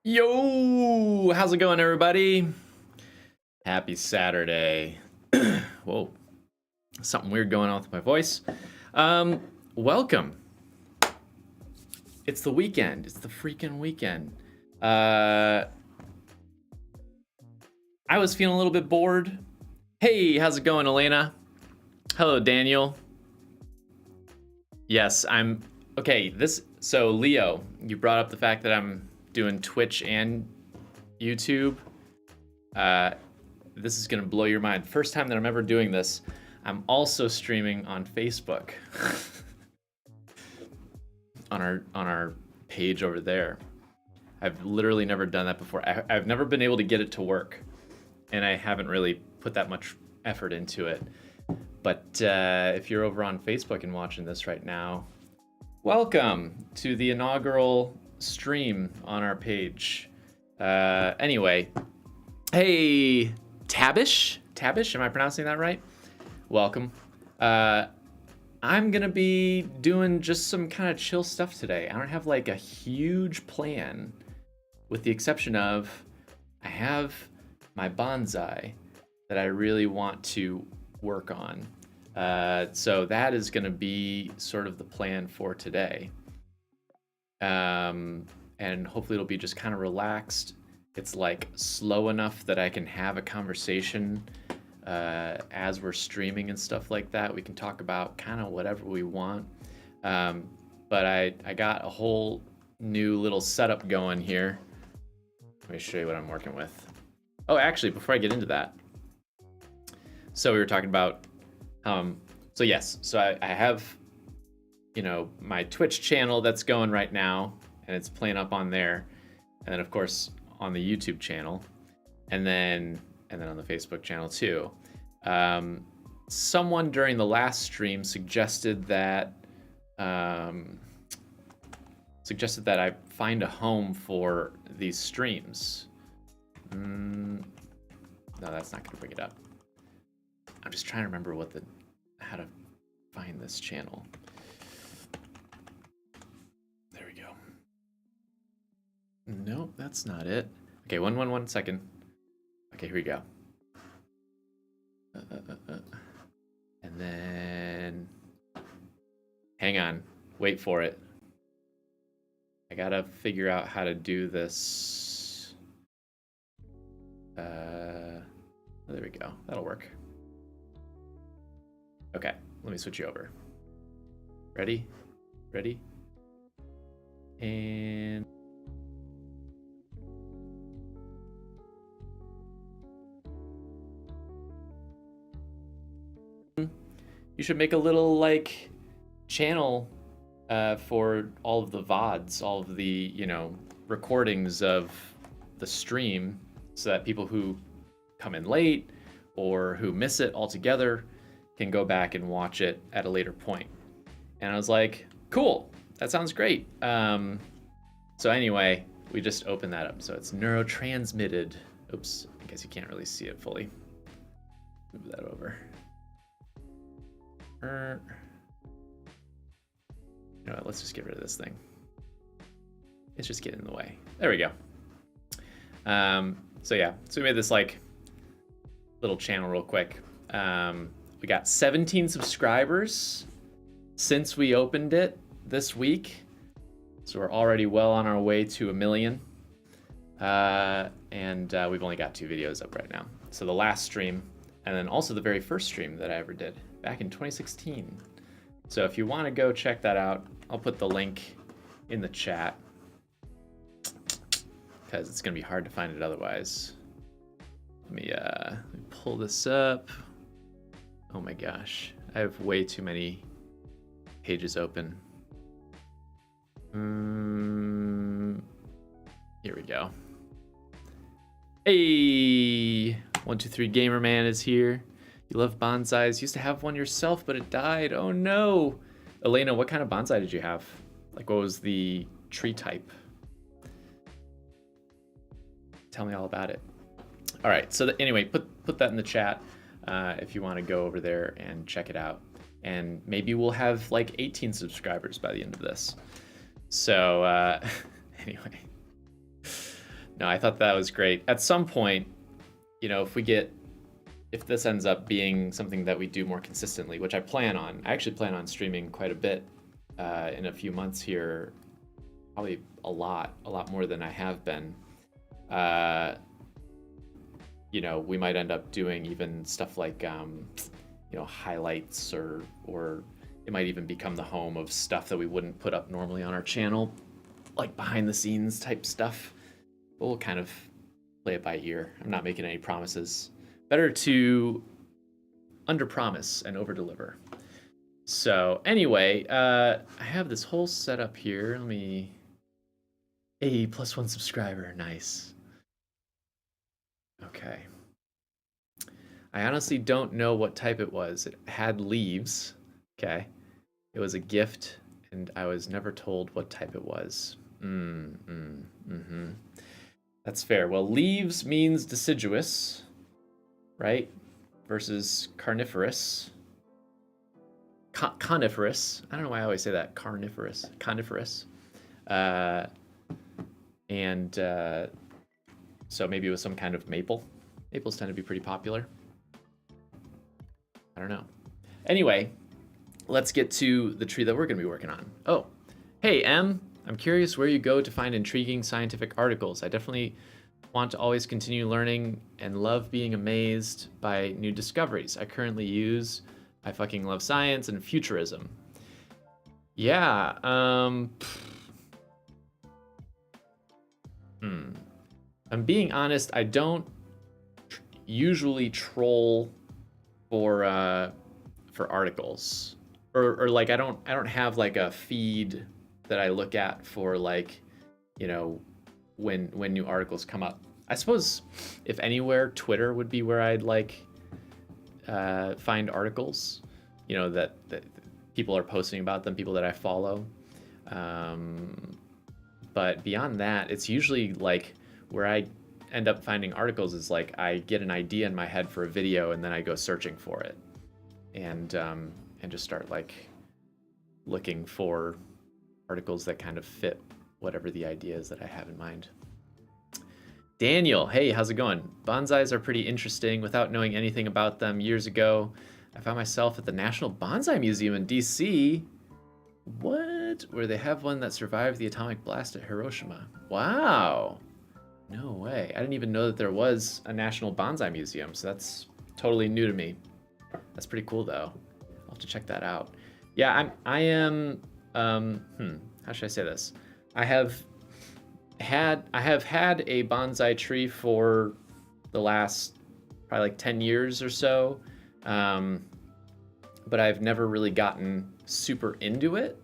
Yo, how's it going, everybody? Happy Saturday. Whoa, something weird going on with my voice. Welcome. It's the weekend. It's the freaking weekend. I was feeling a little bit bored. Hey, how's it going, Elena? Hello, Daniel. Yes, I'm okay. So Leo, you brought up the fact that I'm doing Twitch and YouTube. This is gonna blow your mind. First time that I'm ever doing this. I'm also streaming on Facebook. on our page over there. I've literally never done that before. I've never been able to get it to work, and I haven't really put that much effort into it. But if you're over on Facebook and watching this right now, welcome to the inaugural stream on our page. Anyway, hey, Tabish, am I pronouncing that right? Welcome. I'm gonna be doing just some kind of chill stuff today. I don't have like a huge plan, with the exception of I have my bonsai that I really want to work on. So that is gonna be sort of the plan for today. And hopefully it'll be just kind of relaxed. It's like slow enough that I can have a conversation as we're streaming and stuff like that. We can talk about kind of whatever we want. But I got a whole new little setup going here. Let me show you what I'm working with. Oh, actually, before I get into that. So we were talking about, so yes, so I have, my Twitch channel that's going right now, and it's playing up on there. And then of course on the YouTube channel, and then on the Facebook channel too. Someone during the last stream suggested that I find a home for these streams. No, that's not gonna bring it up. I'm just trying to remember how to find this channel. There we go. Nope, that's not it. Okay, one second. Okay, here we go. And then, hang on, wait for it. I gotta figure out how to do this. There we go, that'll work. Okay, let me switch you over. Ready? And you should make a little like channel for all of the VODs, all of the recordings of the stream, so that people who come in late or who miss it altogether can go back and watch it at a later point. And I was like, cool, that sounds great. So anyway, we just opened that up. So it's neurotransmitted. Oops, I guess you can't really see it fully. Move that over. You know what, let's just get rid of this thing. It's just getting in the way. There we go. So yeah, so we made this like little channel real quick. We got 17 subscribers since we opened it this week. So we're already well on our way to 1 million. And we've only got 2 videos up right now. So the last stream, and then also the very first stream that I ever did back in 2016. So if you want to go check that out, I'll put the link in the chat, because it's going to be hard to find it otherwise. Let me pull this up. Oh my gosh, I have way too many pages open. Here we go. Hey, 123 Gamer Man is here. You love bonsais. Used to have one yourself, but it died. Oh no. Elena, what kind of bonsai did you have? Like, what was the tree type? Tell me all about it. All right, so anyway, put that in the chat if you want to go over there and check it out. And maybe we'll have like 18 subscribers by the end of this. So anyway. No, I thought that was great. At some point, if this ends up being something that we do more consistently, which I actually plan on streaming quite a bit in a few months here, probably a lot more than I have been. We might end up doing even stuff like, highlights, or it might even become the home of stuff that we wouldn't put up normally on our channel, like behind the scenes type stuff. But we'll kind of play it by ear. I'm not making any promises. Better to underpromise and overdeliver. So anyway, I have this whole setup here. Let me... A +1 subscriber, nice. Okay. I honestly don't know what type it was. It had leaves, okay. It was a gift, and I was never told what type it was. That's fair. Well, leaves means deciduous, right? Versus carnivorous. Coniferous. I don't know why I always say that. Coniferous. So maybe it was some kind of maple. Maples tend to be pretty popular. I don't know. Anyway, let's get to the tree that we're going to be working on. Oh, hey, M. I'm curious where you go to find intriguing scientific articles. I definitely want to always continue learning and love being amazed by new discoveries. I fucking love science and futurism. Yeah, I'm being honest, I don't usually troll for articles. Or like I don't have like a feed that I look at for like, when new articles come up. I suppose if anywhere, Twitter would be where I'd like find articles, that people are posting about them, people that I follow. But beyond that, it's usually like where I end up finding articles is like I get an idea in my head for a video and then I go searching for it, and just start like looking for articles that kind of fit whatever the idea is that I have in mind. Daniel, hey, how's it going? Bonsais are pretty interesting. Without knowing anything about them years ago, I found myself at the National Bonsai Museum in DC. What? Where they have one that survived the atomic blast at Hiroshima. Wow. No way. I didn't even know that there was a National Bonsai Museum, so that's totally new to me. That's pretty cool, though. I'll have to check that out. Yeah, I am, how should I say this? I have had a bonsai tree for the last probably like 10 years or so, but I've never really gotten super into it.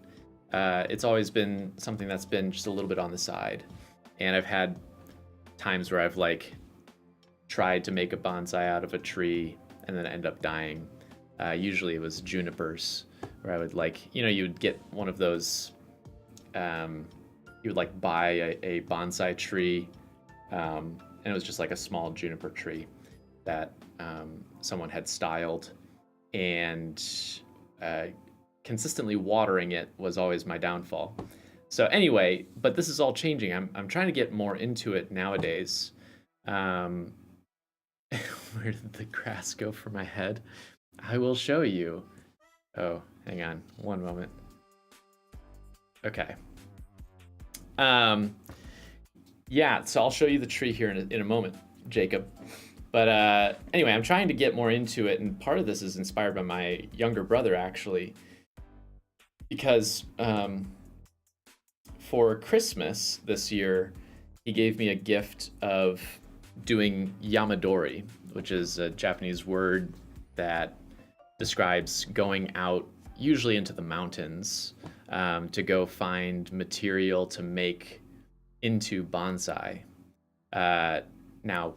It's always been something that's been just a little bit on the side, and I've had times where I've like tried to make a bonsai out of a tree and then end up dying. Usually it was junipers, where I would like, you would get one of those, you would like buy a bonsai tree, and it was just like a small juniper tree that someone had styled, and consistently watering it was always my downfall. So anyway, but this is all changing. I'm trying to get more into it nowadays. Where did the grass go for my head? I will show you. Oh, hang on one moment. Okay. Yeah, so I'll show you the tree here in a moment, Jacob. But anyway, I'm trying to get more into it, and part of this is inspired by my younger brother, actually, because for Christmas this year, he gave me a gift of doing yamadori, which is a Japanese word that describes going out, usually into the mountains, to go find material to make into bonsai. Now,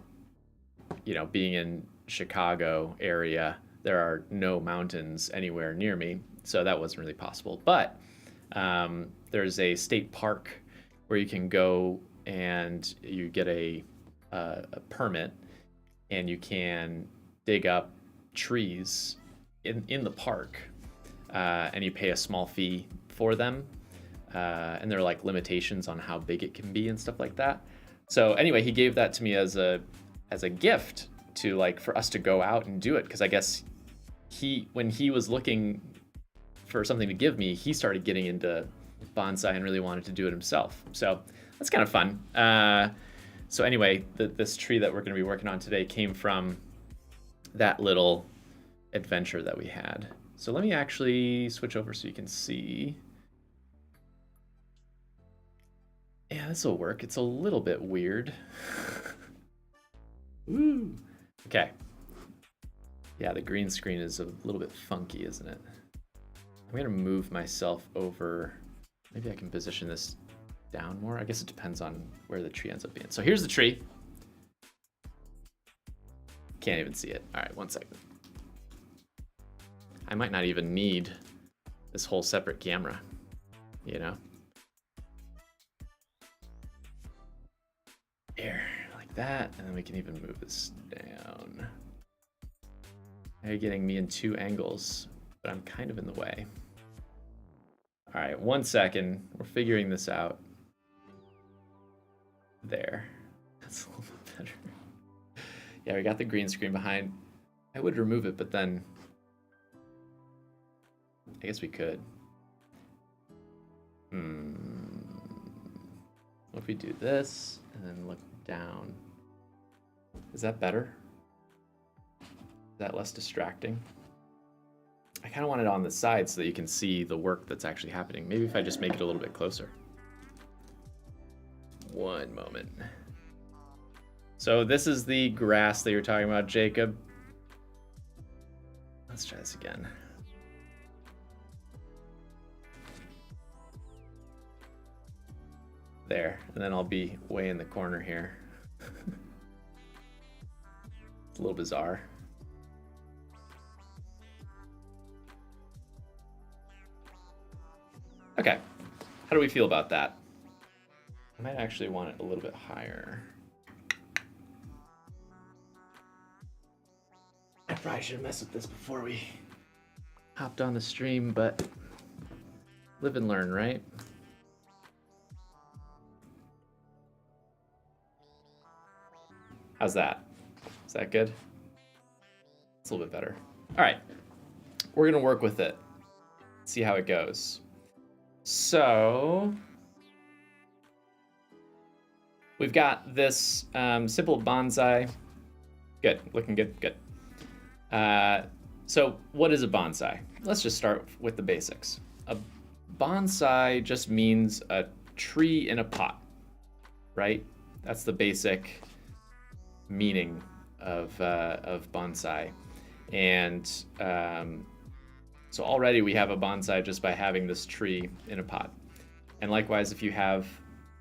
being in Chicago area, there are no mountains anywhere near me, so that wasn't really possible. But there's a state park where you can go and you get a permit, and you can dig up trees in the park, and you pay a small fee for them, and there are like limitations on how big it can be and stuff like that. So anyway, he gave that to me as a gift to like for us to go out and do it, because I guess when he was looking for something to give me, he started getting into bonsai and really wanted to do it himself. So that's kind of fun. So anyway, this tree that we're going to be working on today came from that little adventure that we had. So let me actually switch over so you can see. Yeah, this will work. It's a little bit weird. Woo. Okay. Yeah, the green screen is a little bit funky, isn't it? I'm gonna move myself over. Maybe I can position this down more. I guess it depends on where the tree ends up being. So here's the tree. Can't even see it. All right, 1 second. I might not even need this whole separate camera, you know? There, like that, and then we can even move this down. Now you're getting me in 2 angles, but I'm kind of in the way. All right, 1 second. We're figuring this out. There. That's a little bit better. Yeah, we got the green screen behind. I would remove it, but then I guess we could. What if we do this and then look down? Is that better? Is that less distracting? I kind of want it on the side so that you can see the work that's actually happening. Maybe if I just make it a little bit closer. 1 moment. So this is the grass that you're talking about, Jacob. Let's try this again. There, and then I'll be way in the corner here. It's a little bizarre. Okay, how do we feel about that? I might actually want it a little bit higher. I probably should have messed with this before we hopped on the stream, but live and learn, right? How's that? Is that good? It's a little bit better. All right, we're gonna work with it, see how it goes. So we've got this simple bonsai. Good, looking good, good. So what is a bonsai? Let's just start with the basics. A bonsai just means a tree in a pot, right? That's the basic meaning of bonsai. And so already we have a bonsai just by having this tree in a pot. And likewise, if you have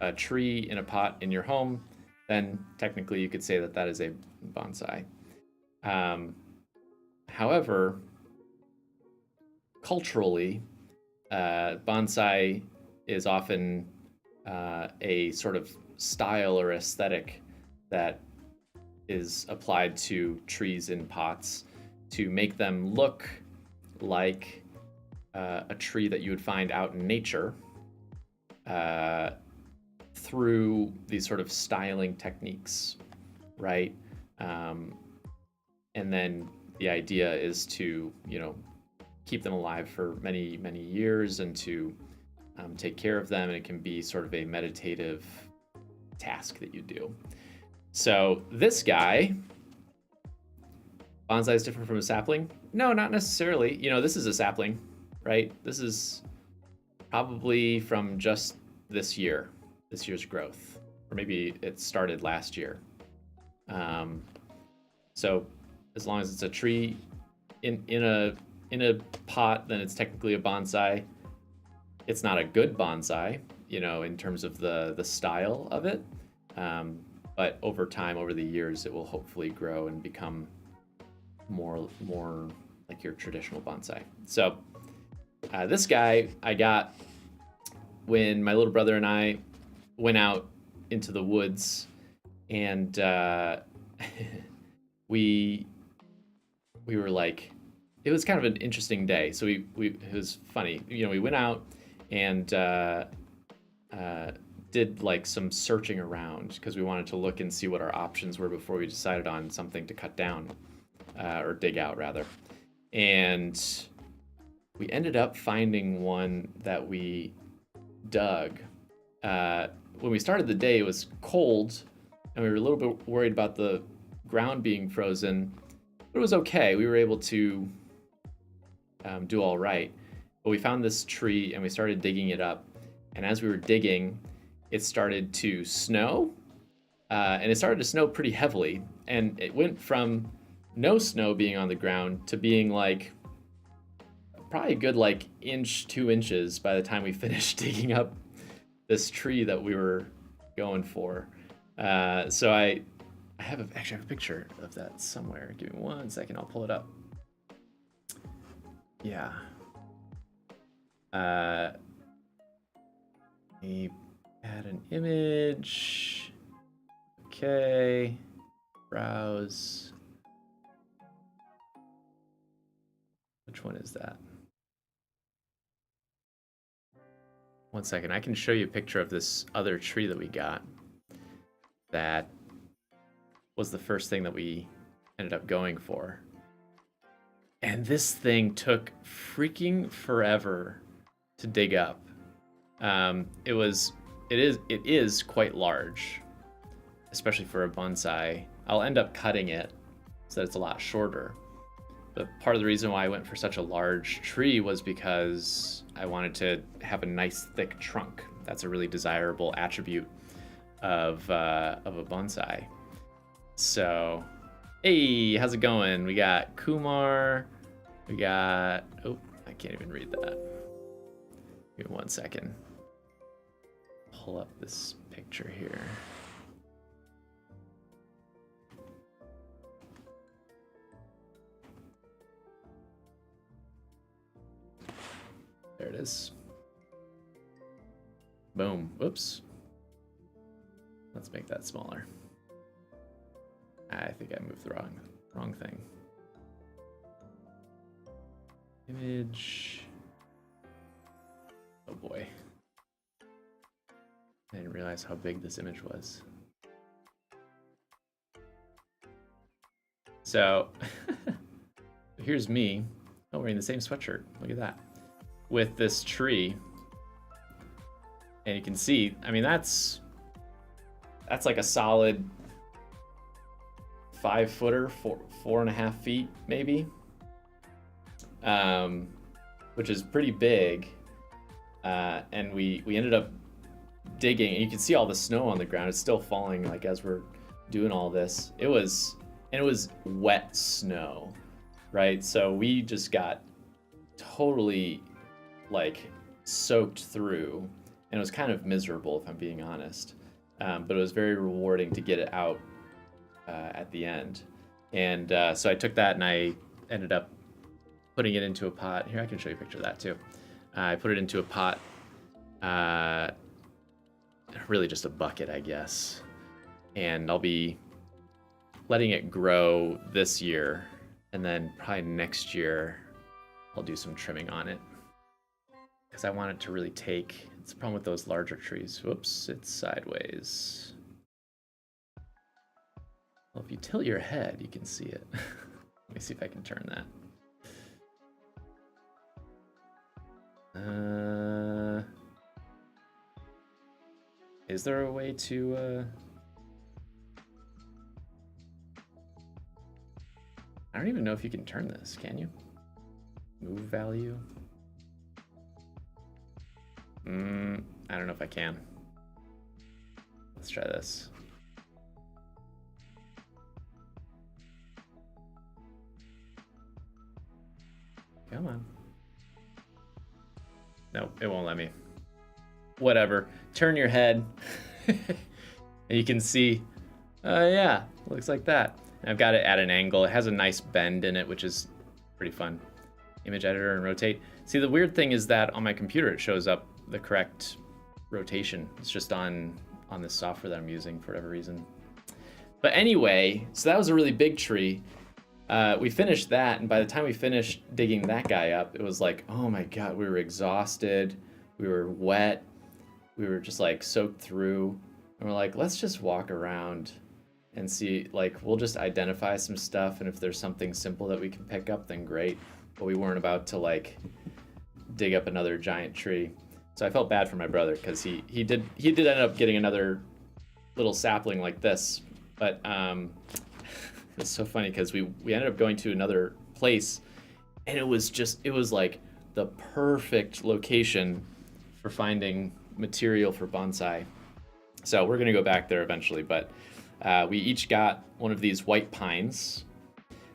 a tree in a pot in your home, then technically you could say that that is a bonsai. However, culturally, bonsai is often a sort of style or aesthetic that is applied to trees in pots to make them look like a tree that you would find out in nature through these sort of styling techniques, right? And then the idea is to, keep them alive for many, many years and to take care of them. And it can be sort of a meditative task that you do. So this guy, bonsai is different from a sapling? No, not necessarily. This is a sapling, right? This is probably from just this year's growth, or maybe it started last year. So as long as it's a tree in a pot, then it's technically a bonsai. It's not a good bonsai, in terms of the style of it. But over time, over the years, it will hopefully grow and become more like your traditional bonsai. So this guy I got when my little brother and I went out into the woods, and we were like, it was kind of an interesting day. So it was funny. We went out and did like some searching around because we wanted to look and see what our options were before we decided on something to cut down, or dig out rather. And we ended up finding one that we dug. When we started the day, it was cold, and we were a little bit worried about the ground being frozen, but it was okay. We were able to do all right. But we found this tree, and we started digging it up. And as we were digging, it started to snow, and it started to snow pretty heavily. And it went from no snow being on the ground to being like probably a good like inch, 2 inches by the time we finished digging up this tree that we were going for. So I actually have a picture of that somewhere. Give me 1 second, I'll pull it up. Yeah. Let me add an image. Okay. Browse. Which one is that? 1 second, I can show you a picture of this other tree that we got. That was the first thing that we ended up going for. And this thing took freaking forever to dig up. It is quite large, especially for a bonsai. I'll end up cutting it so that it's a lot shorter. But part of the reason why I went for such a large tree was because I wanted to have a nice thick trunk. That's a really desirable attribute of a bonsai. So, hey, how's it going? We got Kumar. We got, oh, I can't even read that. Give me 1 second. Pull up this picture here. There it is. Boom. Whoops. Let's make that smaller. I think I moved the wrong thing. Image. Oh boy. I didn't realize how big this image was. So, here's me. Oh, wearing the same sweatshirt. Look at that. With this tree. And you can see, I mean, that's like a solid 5 footer, 4.5 feet maybe, which is pretty big. And we ended up digging, and you can see all the snow on the ground. It's still falling like as we're doing all this. It was wet snow, right? So we just got totally like soaked through, and it was kind of miserable if I'm being honest. But it was very rewarding to get it out at the end. And so I took that and I ended up putting it into a pot. Here, I can show you a picture of that too. I put it into a pot, really just a bucket, I guess. And I'll be letting it grow this year, and then probably next year I'll do some trimming on it, because I want it to really take. It's a problem with those larger trees. Whoops, it's sideways. Well, if you tilt your head, you can see it. Let me see if I can turn that. Is there a way to I don't even know if you can turn this, can you? Move value? I don't know if I can. Let's try this. Come on. Nope, it won't let me. Whatever. Turn your head. And you can see, yeah, looks like that. And I've got it at an angle. It has a nice bend in it, which is pretty fun. Image editor and rotate. See, the weird thing is that on my computer, it shows up the correct rotation. It's just on this software that I'm using for whatever reason. But anyway, so that was a really big tree. We finished that, and by the time we finished digging that guy up, it was like, oh my God, we were exhausted. We were wet. we were just like soaked through, and we're like, let's just walk around and see, like, we'll just identify some stuff, and if there's something simple that we can pick up, then great. But we weren't about to like dig up another giant tree. So I felt bad for my brother because he did end up getting another little sapling like this. But it's so funny because we ended up going to another place, and it was like the perfect location for finding material for bonsai. So we're gonna go back there eventually, but we each got one of these white pines,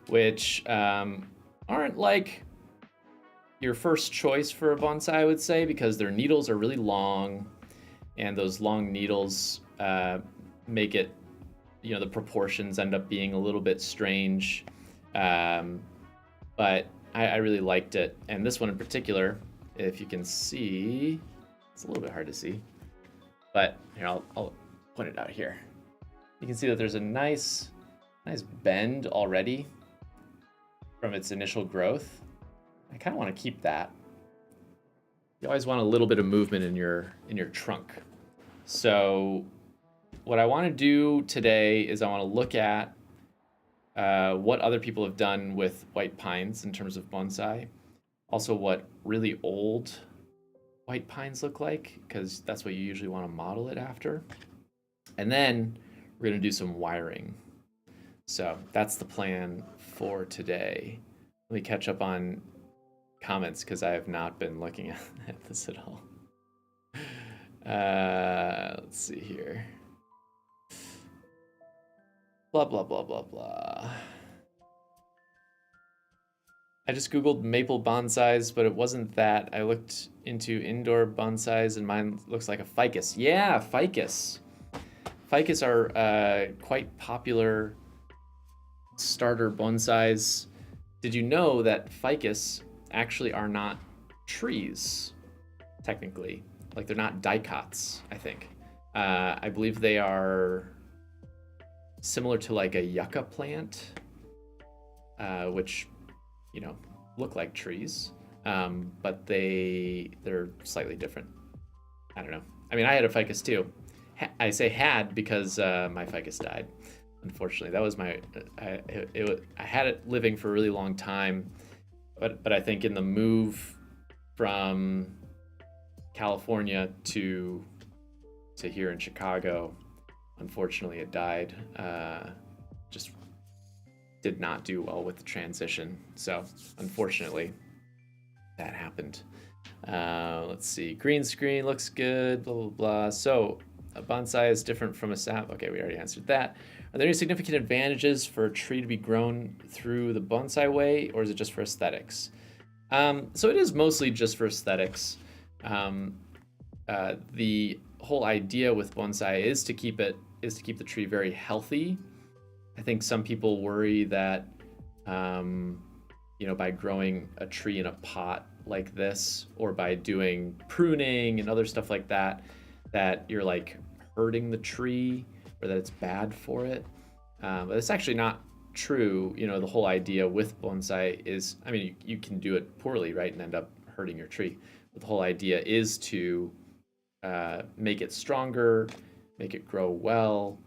which aren't like your first choice for a bonsai, I would say, because their needles are really long, and those long needles make it, the proportions end up being a little bit strange. But I really liked it. And this one in particular, if you can see, it's a little bit hard to see, but here, I'll point it out here. You can see that there's a nice bend already from its initial growth. I kind of want to keep that. You always want a little bit of movement in your trunk. So what I want to do today is I want to look at what other people have done with white pines in terms of bonsai. Also what really old white pines look like, because that's what you usually want to model it after. And then we're going to do some wiring. So that's the plan for today. Let me catch up on comments because I have not been looking at this at all. Let's see here. Blah, blah, blah, blah, blah. I just Googled maple bonsais, but it wasn't that. I looked into indoor bonsais, and mine looks like a ficus. Yeah, ficus. Ficus are quite popular starter bonsais. Did you know that ficus actually are not trees, technically? Like, they're not dicots, I think. I believe they are similar to like a yucca plant, which, look like trees, but they're slightly different. I don't know. I mean, I had a ficus too. I say had because my ficus died, unfortunately. That was I had it living for a really long time, but I think in the move from California to here in Chicago, unfortunately it died. Just did not do well with the transition. So unfortunately that happened. Let's see. Green screen looks good, blah, blah, blah. So a bonsai is different from a sap. Okay, we already answered that. Are there any significant advantages for a tree to be grown through the bonsai way, or is it just for aesthetics? So it is mostly just for aesthetics. The whole idea with bonsai is to keep the tree very healthy. I think some people worry that, by growing a tree in a pot like this, or by doing pruning and other stuff like that, that you're like hurting the tree, or that it's bad for it. But it's actually not true. The whole idea with bonsai is, I mean, you can do it poorly, right, and end up hurting your tree. But the whole idea is to make it stronger, make it grow well,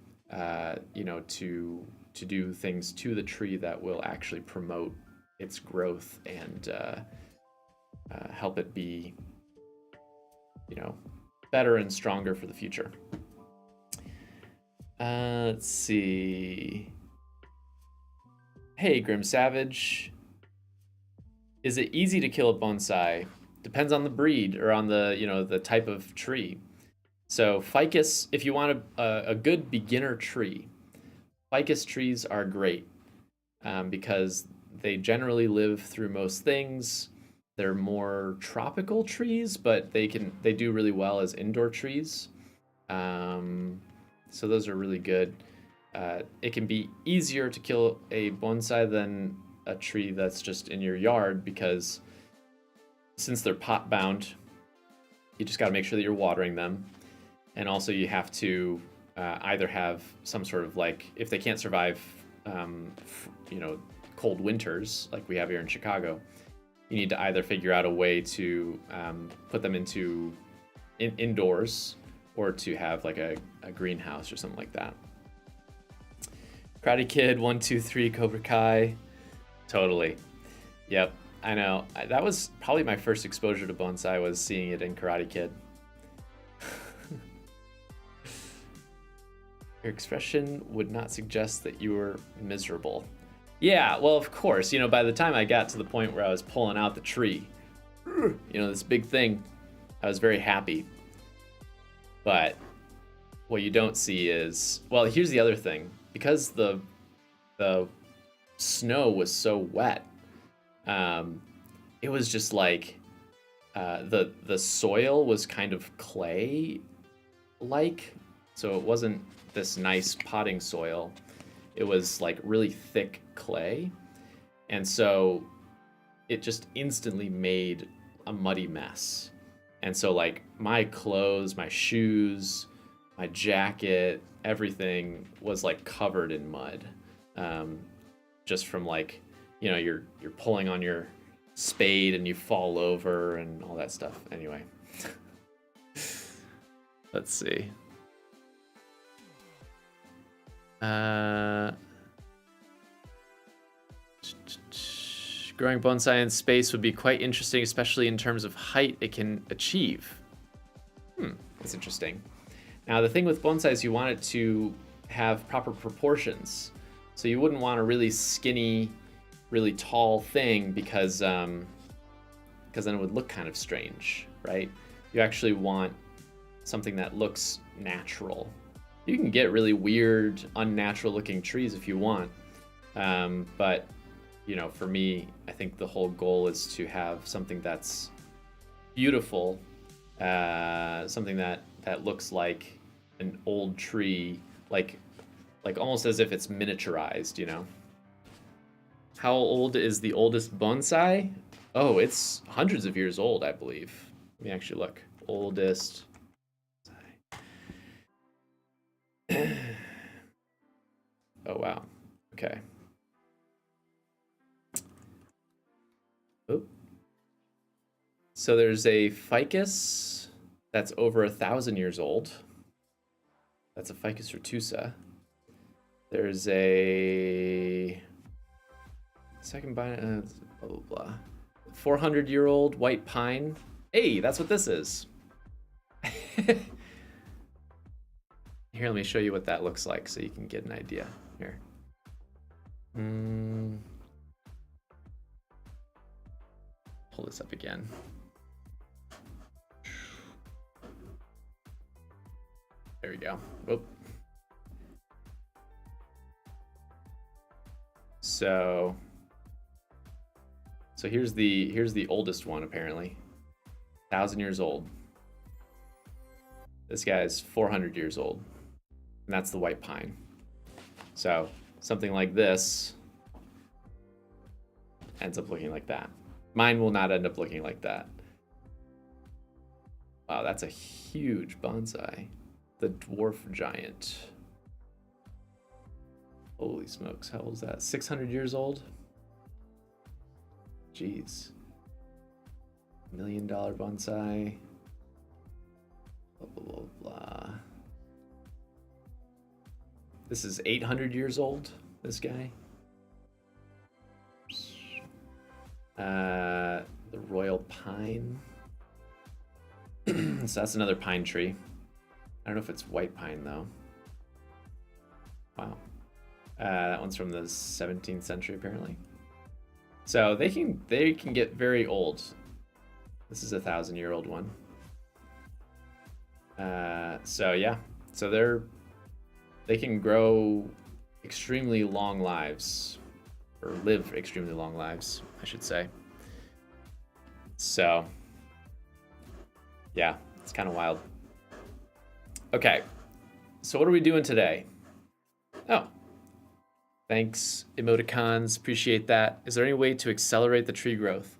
to do things to the tree that will actually promote its growth and help it be, better and stronger for the future. Let's see. Hey, Grim Savage. Is it easy to kill a bonsai? Depends on the breed or on the type of tree. So ficus, if you want a good beginner tree, ficus trees are great because they generally live through most things. They're more tropical trees, but they do really well as indoor trees. So those are really good. It can be easier to kill a bonsai than a tree that's just in your yard, because since they're pot bound, you just got to make sure that you're watering them. And also you have to either have some sort of, like, if they can't survive, cold winters like we have here in Chicago, you need to either figure out a way to put them into indoors, or to have like a greenhouse or something like that. Karate Kid, 1, 2, 3, Cobra Kai. Totally. Yep, I know. That was probably my first exposure to bonsai, was seeing it in Karate Kid. Your expression would not suggest that you were miserable. Yeah, well, of course, you know, by the time I got to the point where I was pulling out the tree, you know, this big thing, I was very happy. But what you don't see is, well, here's the other thing. Because the snow was so wet, it was just like the soil was kind of clay-like, so it wasn't this nice potting soil. It was like really thick clay, and so it just instantly made a muddy mess. And so like my clothes, my shoes, my jacket, everything was like covered in mud, just from like, you know, you're pulling on your spade and you fall over and all that stuff. Anyway, let's see. Growing bonsai in space would be quite interesting, especially in terms of height it can achieve. That's interesting. Now, the thing with bonsai is you want it to have proper proportions. So you wouldn't want a really skinny, really tall thing because then it would look kind of strange, right? You actually want something that looks natural. You can get really weird, unnatural looking trees if you want. But, you know, for me, I think the whole goal is to have something that's beautiful, something that looks like an old tree, like almost as if it's miniaturized, you know? How old is the oldest bonsai? Oh, it's hundreds of years old, I believe. Let me actually look. Oldest. Oh, wow. Okay. Oh. So there's a ficus that's over 1,000 years old. That's a Ficus retusa. There's a second blah, blah, blah. 400-year-old white pine. Hey, that's what this is. Here, let me show you what that looks like so you can get an idea. Here. Pull this up again. There we go. Whoop. So here's the oldest one, apparently. 1,000 years old. This guy's 400 years old. And that's the white pine. So something like this ends up looking like that. Mine will not end up looking like that. Wow, that's a huge bonsai. The dwarf giant. Holy smokes, how old is that? 600 years old? Jeez. $1 million bonsai. Blah, blah, blah, blah. This is 800 years old, this guy. The royal pine. So that's another pine tree. I don't know if it's white pine though. Wow. That one's from the 17th century apparently. So they can get very old. This is a 1,000-year-old one. So yeah, so they can grow extremely long lives, or live extremely long lives, I should say. So yeah, it's kind of wild. Okay, so what are we doing today? Oh, thanks, emoticons, appreciate that. Is there any way to accelerate the tree growth?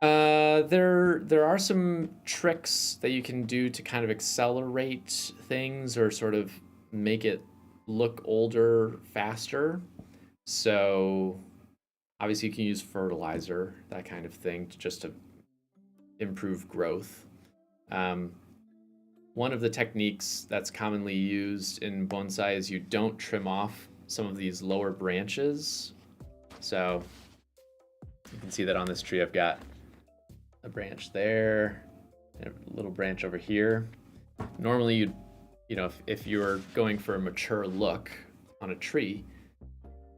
There are some tricks that you can do to kind of accelerate things or sort of make it look older faster. So obviously you can use fertilizer, that kind of thing, just to improve growth. One of the techniques that's commonly used in bonsai is you don't trim off some of these lower branches. So you can see that on this tree I've got a branch there and a little branch over here. Normally you know, if you're going for a mature look on a tree,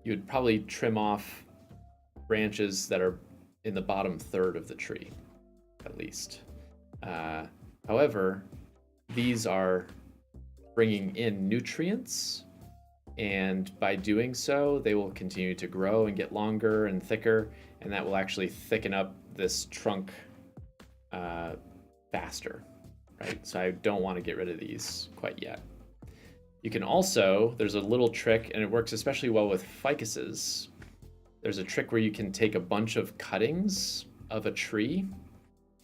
you would probably trim off branches that are in the bottom third of the tree, at least. However, these are bringing in nutrients, and by doing so, they will continue to grow and get longer and thicker, and that will actually thicken up this trunk faster, right? So I don't want to get rid of these quite yet. You can also, there's a little trick, and it works especially well with ficuses. There's a trick where you can take a bunch of cuttings of a tree.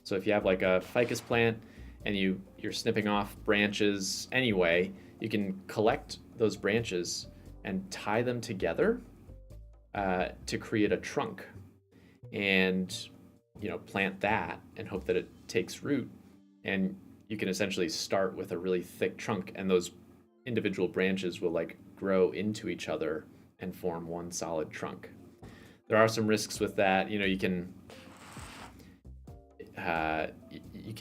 So if you have like a ficus plant and you're snipping off branches anyway, you can collect those branches and tie them together to create a trunk, and plant that and hope that it takes root, and you can essentially start with a really thick trunk, and those individual branches will like grow into each other and form one solid trunk. There are some risks with that. You can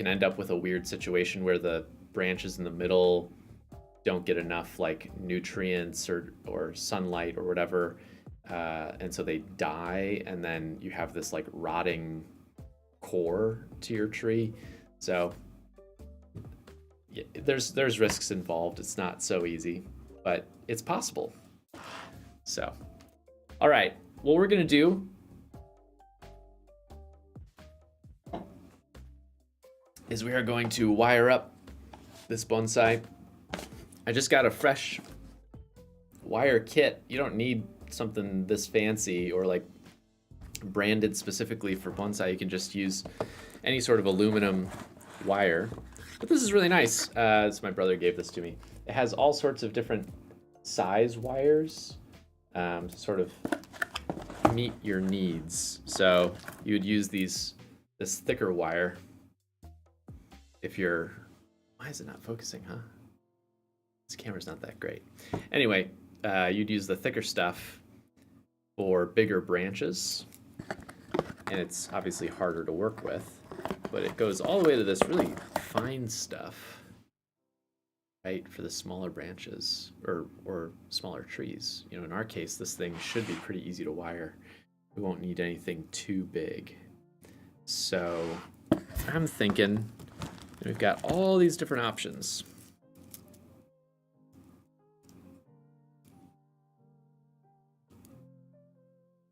end up with a weird situation where the branches in the middle don't get enough like nutrients or sunlight or whatever, and so they die, and then you have this like rotting core to your tree. So yeah, there's risks involved. It's not so easy, but it's possible. So, all right, what we're gonna do is we are going to wire up this bonsai. I just got a fresh wire kit. You don't need something this fancy or like branded specifically for bonsai. You can just use any sort of aluminum wire. But this is really nice. My brother gave this to me. It has all sorts of different size wires to sort of meet your needs. So you would use this thicker wire if you're, why is it not focusing, huh? This camera's not that great. Anyway, you'd use the thicker stuff for bigger branches, and it's obviously harder to work with, but it goes all the way to this really fine stuff, right, for the smaller branches or smaller trees. In our case, this thing should be pretty easy to wire. We won't need anything too big. So I'm thinking we've got all these different options.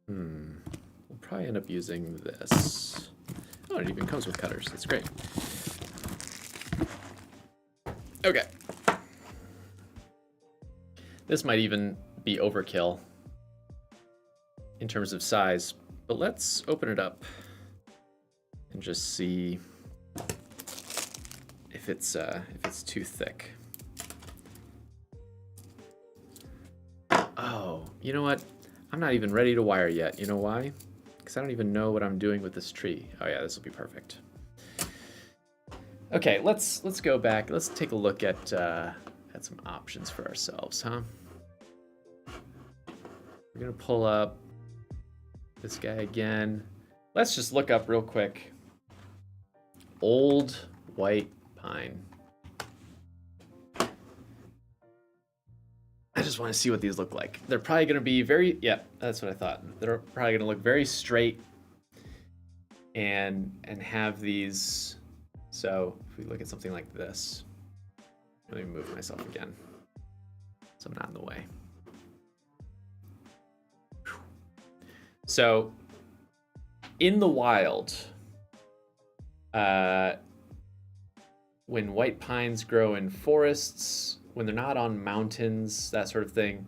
We'll probably end up using this. Oh, it even comes with cutters. That's great. Okay. This might even be overkill in terms of size, but let's open it up and just see if it's too thick. Oh, you know what? I'm not even ready to wire yet. You know why? Because I don't even know what I'm doing with this tree. Oh yeah, this will be perfect. Okay, let's go back. Let's take a look at some options for ourselves, huh? We're gonna pull up this guy again. Let's just look up real quick. Old white pine. I just want to see what these look like. They're probably going to be very, yeah, that's what I thought. They're probably going to look very straight and have these. So if we look at something like this, let me move myself again so I'm not in the way. So in the wild, when white pines grow in forests, when they're not on mountains, that sort of thing,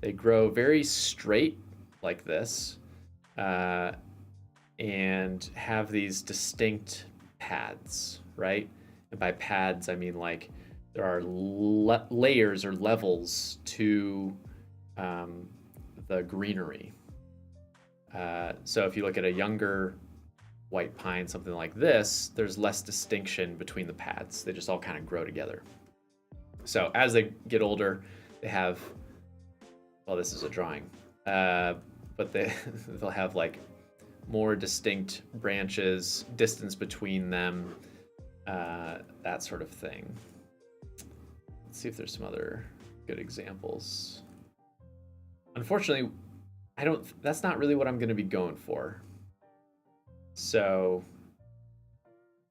they grow very straight like this, and have these distinct pads, right? And by pads, I mean like there are layers or levels to the greenery. So if you look at a younger white pine, something like this, there's less distinction between the pads. They just all kind of grow together. So as they get older, they have, well, this is a drawing, but they'll have like more distinct branches, distance between them, that sort of thing. Let's see if there's some other good examples. Unfortunately, that's not really what I'm going to be going for. So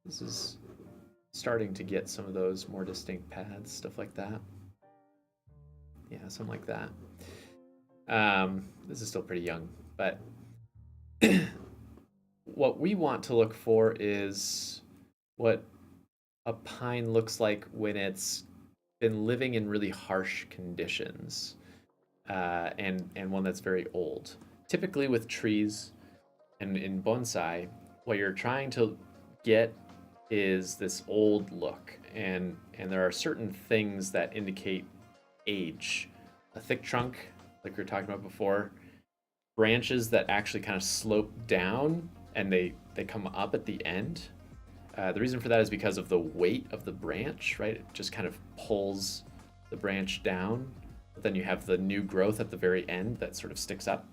this is starting to get some of those more distinct pads, stuff like that. Yeah, something like that. This is still pretty young, but what we want to look for is what a pine looks like when it's been living in really harsh conditions, and one that's very old. Typically with trees and in bonsai, what you're trying to get is this old look, and there are certain things that indicate age. A thick trunk, like we were talking about before, branches that actually kind of slope down and they come up at the end. The reason for that is because of the weight of the branch, right? It just kind of pulls the branch down, but then you have the new growth at the very end that sort of sticks up.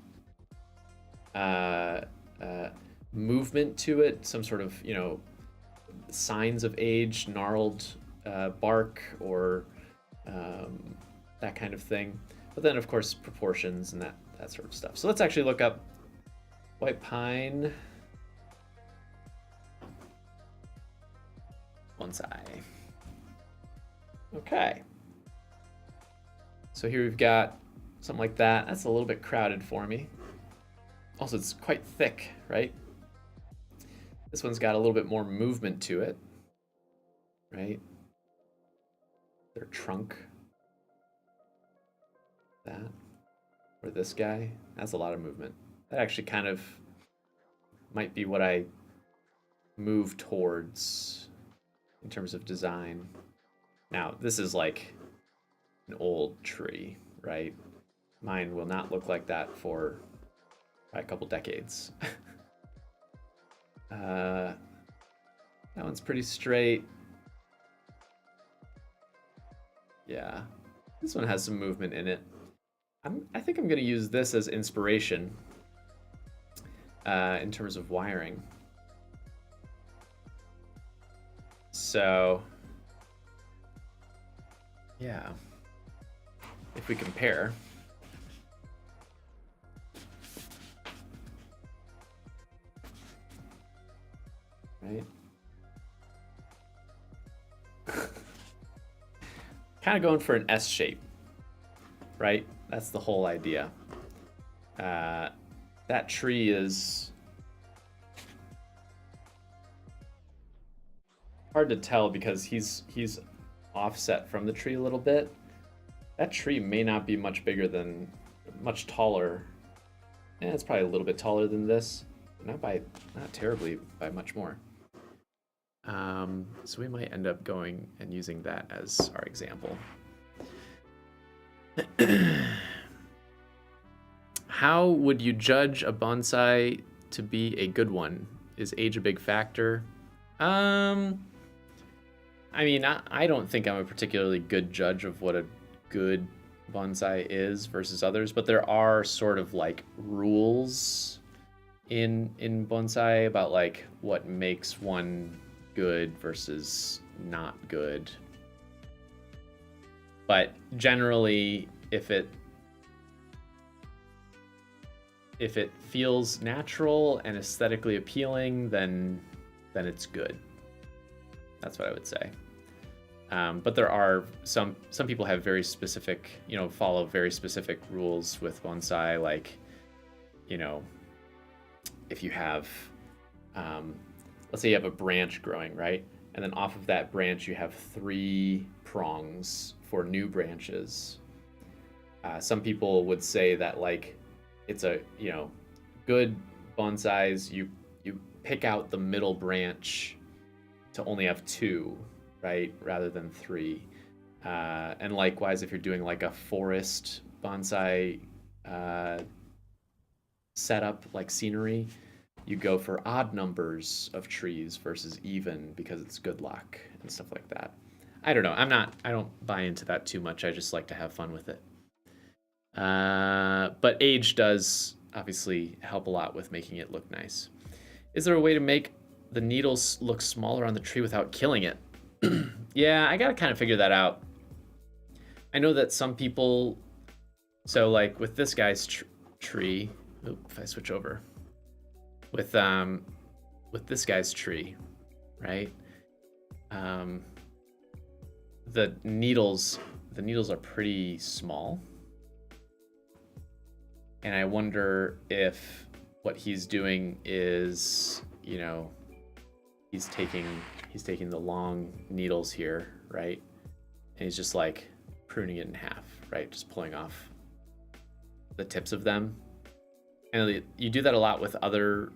Movement to it, some sort of, signs of age, gnarled bark, or that kind of thing. But then, of course, proportions and that sort of stuff. So let's actually look up white pine bonsai. Okay. So here we've got something like that. That's a little bit crowded for me. Also, it's quite thick, right? This one's got a little bit more movement to it, right? Their trunk. That. Or this guy. That's a lot of movement. That actually kind of might be what I move towards in terms of design. Now, this is like an old tree, right? Mine will not look like that for a couple decades. That one's pretty straight. Yeah, this one has some movement in it. I think I'm going to use this as inspiration in terms of wiring. So, yeah, if we compare, right? Kind of going for an S shape, right? That's the whole idea. That tree is hard to tell because he's offset from the tree a little bit. That tree may not be much taller. Yeah, it's probably a little bit taller than this, but not terribly by much more. So we might end up going and using that as our example. How would you judge a bonsai to be a good one? Is age a big factor? I mean, I don't think I'm a particularly good judge of what a good bonsai is versus others, but there are sort of like rules in bonsai about like what makes one good versus not good. But generally, if it feels natural and aesthetically appealing, then it's good. That's what I would say. But there are some people have very specific, follow very specific rules with bonsai, like, if you have, let's say you have a branch growing, right? And then off of that branch, you have 3 prongs for new branches. Some people would say that, like, it's a, good bonsais, you pick out the middle branch to only have 2, right? Rather than 3. And likewise, if you're doing like a forest bonsai setup, like scenery, you go for odd numbers of trees versus even because it's good luck and stuff like that. I don't know. I don't buy into that too much. I just like to have fun with it. But age does obviously help a lot with making it look nice. Is there a way to make the needles look smaller on the tree without killing it? Yeah, I gotta kind of figure that out. I know that some people, so like with this guy's tree, if I switch over, with this guy's tree, right? The needles are pretty small. And I wonder if what he's doing is, you know, he's taking the long needles here, right? And he's just like pruning it in half, right? Just pulling off the tips of them. And you do that a lot with other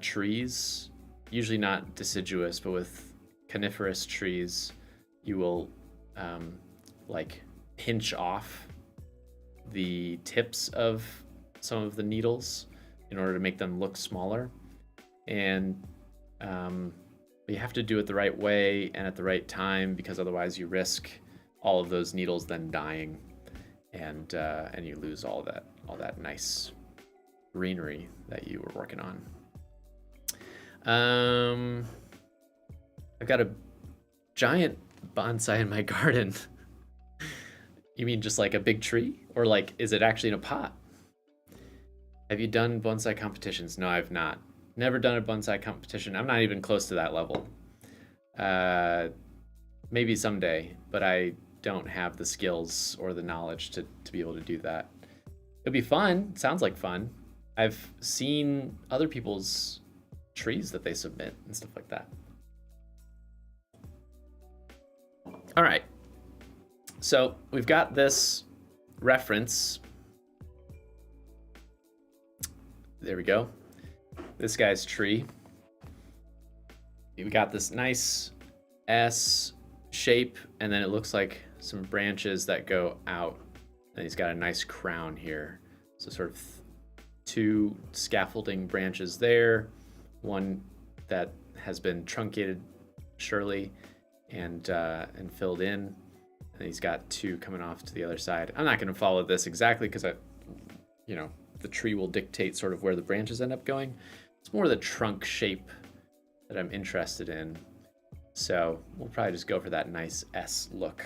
trees, usually not deciduous, but with coniferous trees, you will like pinch off the tips of some of the needles in order to make them look smaller. And you have to do it the right way and at the right time, because otherwise you risk all of those needles then dying, and you lose all that nice greenery that you were working on. I've got a giant bonsai in my garden. You mean just like a big tree? Or like, is it actually in a pot? Have you done bonsai competitions? No, I've not. Never done a bonsai competition. I'm not even close to that level. Maybe someday, but I don't have the skills or the knowledge to be able to do that. It'd be fun. It sounds like fun. I've seen other people's trees that they submit and stuff like that. All right. So we've got this reference. There we go. This guy's tree. We got this nice S shape, and then it looks like some branches that go out. And he's got a nice crown here. So sort of two scaffolding branches there, one that has been truncated, surely, and filled in. And he's got two coming off to the other side. I'm not going to follow this exactly because the tree will dictate sort of where the branches end up going. It's more the trunk shape that I'm interested in. So we'll probably just go for that nice S look.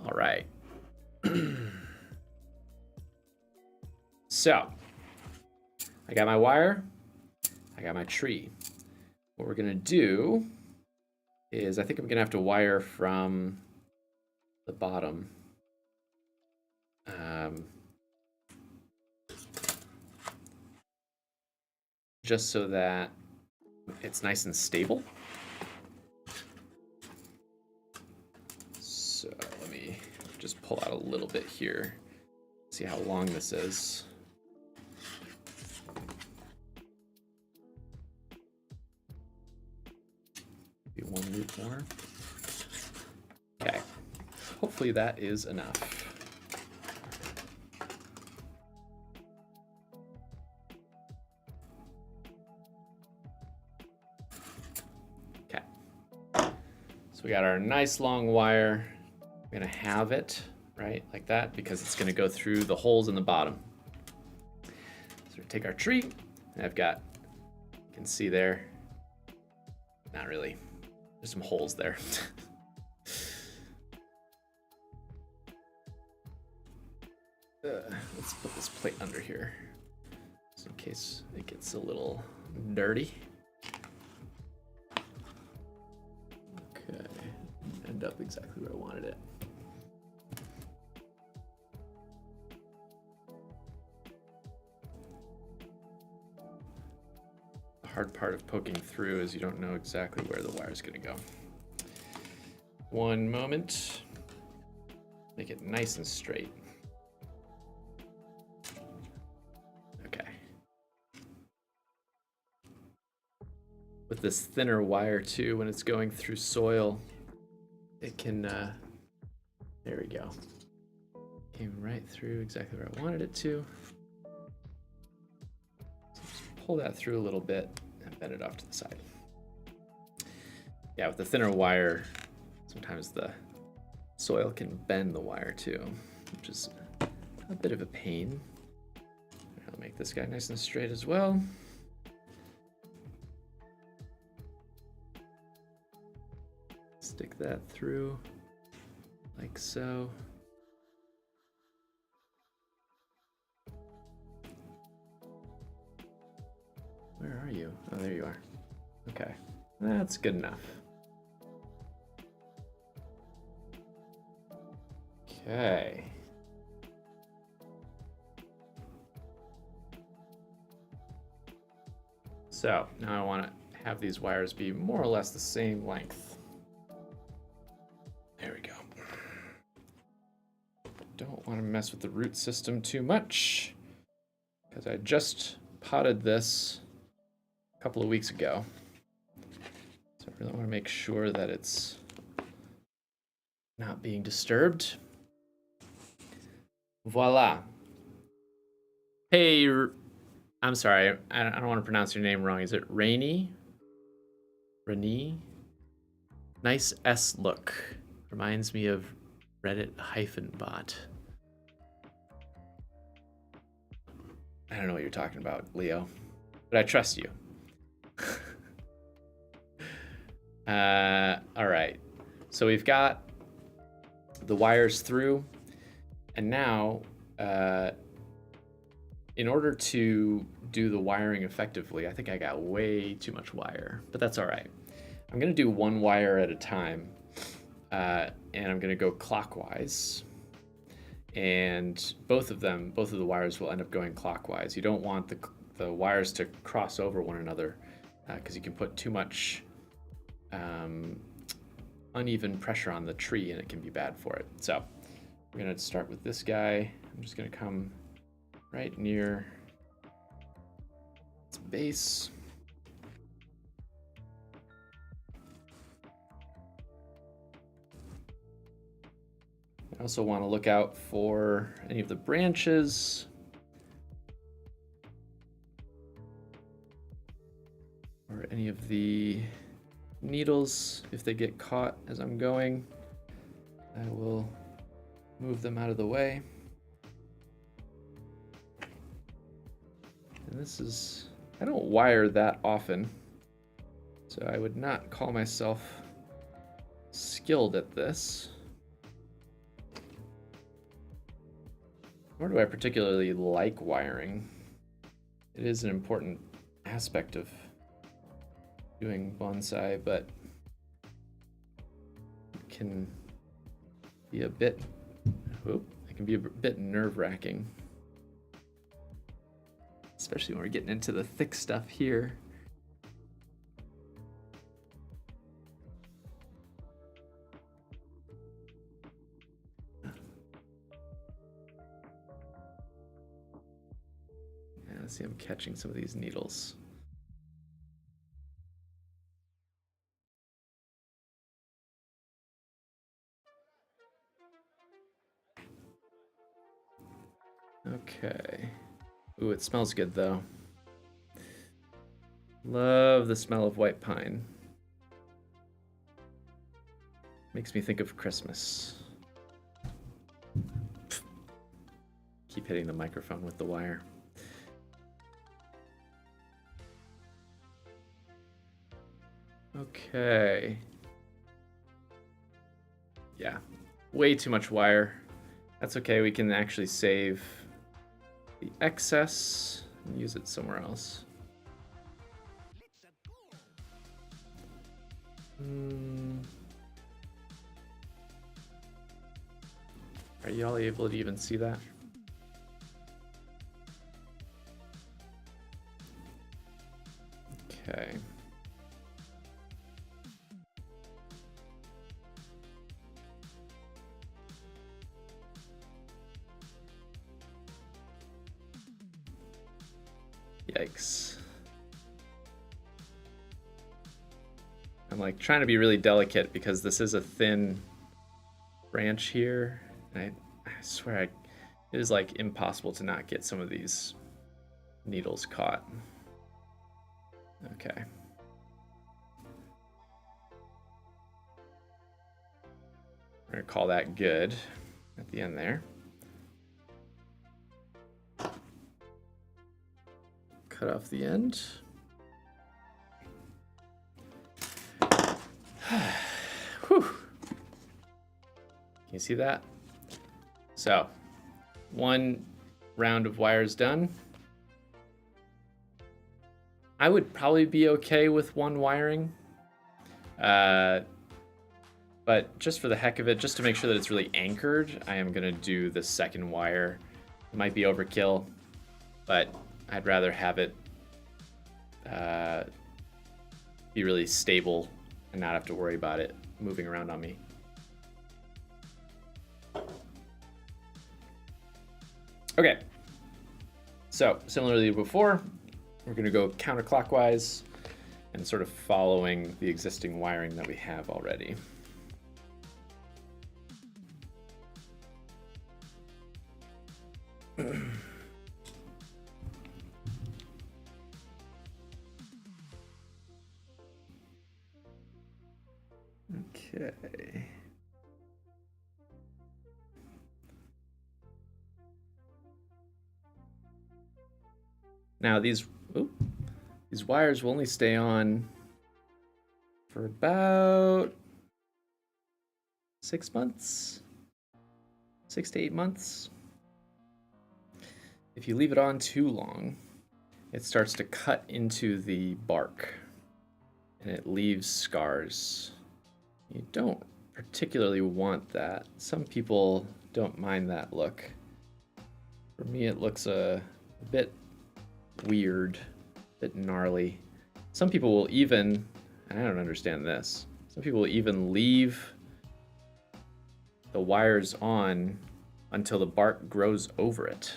All right. So I got my wire, I got my tree. What we're gonna do is I think I'm gonna have to wire from the bottom. Just so that it's nice and stable. So let me just pull out a little bit here, see how long this is. Maybe one loop more. Okay, hopefully that is enough. So we got our nice long wire. We're gonna have it right like that because it's gonna go through the holes in the bottom. So we take our tree, and I've got, you can see there, not really, there's some holes there. Let's put this plate under here, just in case it gets a little dirty. Okay, end up exactly where I wanted it. The hard part of poking through is you don't know exactly where the wire is going to go. One moment. Make it nice and straight. Okay. With this thinner wire too, when it's going through soil, it can, there we go. Came right through exactly where I wanted it to. pull that through a little bit and bend it off to the side. Yeah, with the thinner wire, sometimes the soil can bend the wire too, which is a bit of a pain. I'll make this guy nice and straight as well. Stick that through like so. Where are you? Oh, there you are. Okay, that's good enough. Okay. So now I want to have these wires be more or less the same length. There we go. Don't want to mess with the root system too much because I just potted this a couple of weeks ago. So I really want to make sure that it's not being disturbed. Voila. Hey, I'm sorry, I don't want to pronounce your name wrong. Is it Rainy? Renee? Nice S look. Reminds me of Reddit-bot. I don't know what you're talking about, Leo, but I trust you. All right, so we've got the wires through, and now in order to do the wiring effectively, I think I got way too much wire, but that's all right. I'm gonna do one wire at a time, and I'm gonna go clockwise. And both of the wires will end up going clockwise. You don't want the wires to cross over one another because you can put too much uneven pressure on the tree and it can be bad for it. So we're gonna start with this guy. I'm just gonna come right near its base. I also want to look out for any of the branches. Or any of the needles. If they get caught as I'm going, I will move them out of the way. And this is, I don't wire that often, so I would not call myself skilled at this. Nor do I particularly like wiring. It is an important aspect of doing bonsai, but it can be a bit, nerve-wracking. Especially when we're getting into the thick stuff here. Let's see, I'm catching some of these needles. Okay. Ooh, it smells good though. Love the smell of white pine. Makes me think of Christmas. Keep hitting the microphone with the wire. Okay. Yeah, way too much wire. That's okay, we can actually save the excess and use it somewhere else. Are y'all able to even see that? Okay. Yikes. I'm like trying to be really delicate because this is a thin branch here. And I swear it is like impossible to not get some of these needles caught. Okay. We're gonna call that good at the end there. Cut off the end. Whew. Can you see that? So, one round of wires done. I would probably be okay with one wiring. But just for the heck of it, just to make sure that it's really anchored, I am gonna do the second wire. It might be overkill, but I'd rather have it be really stable and not have to worry about it moving around on me. Okay, so similarly to before, we're gonna go counterclockwise and sort of following the existing wiring that we have already. Okay. Now these wires will only stay on for about 6 months, 6 to 8 months. If you leave it on too long, it starts to cut into the bark and it leaves scars. You don't particularly want that. Some people don't mind that look. For me, it looks a bit weird, a bit gnarly. Some people will even, and I don't understand this, some people will even leave the wires on until the bark grows over it.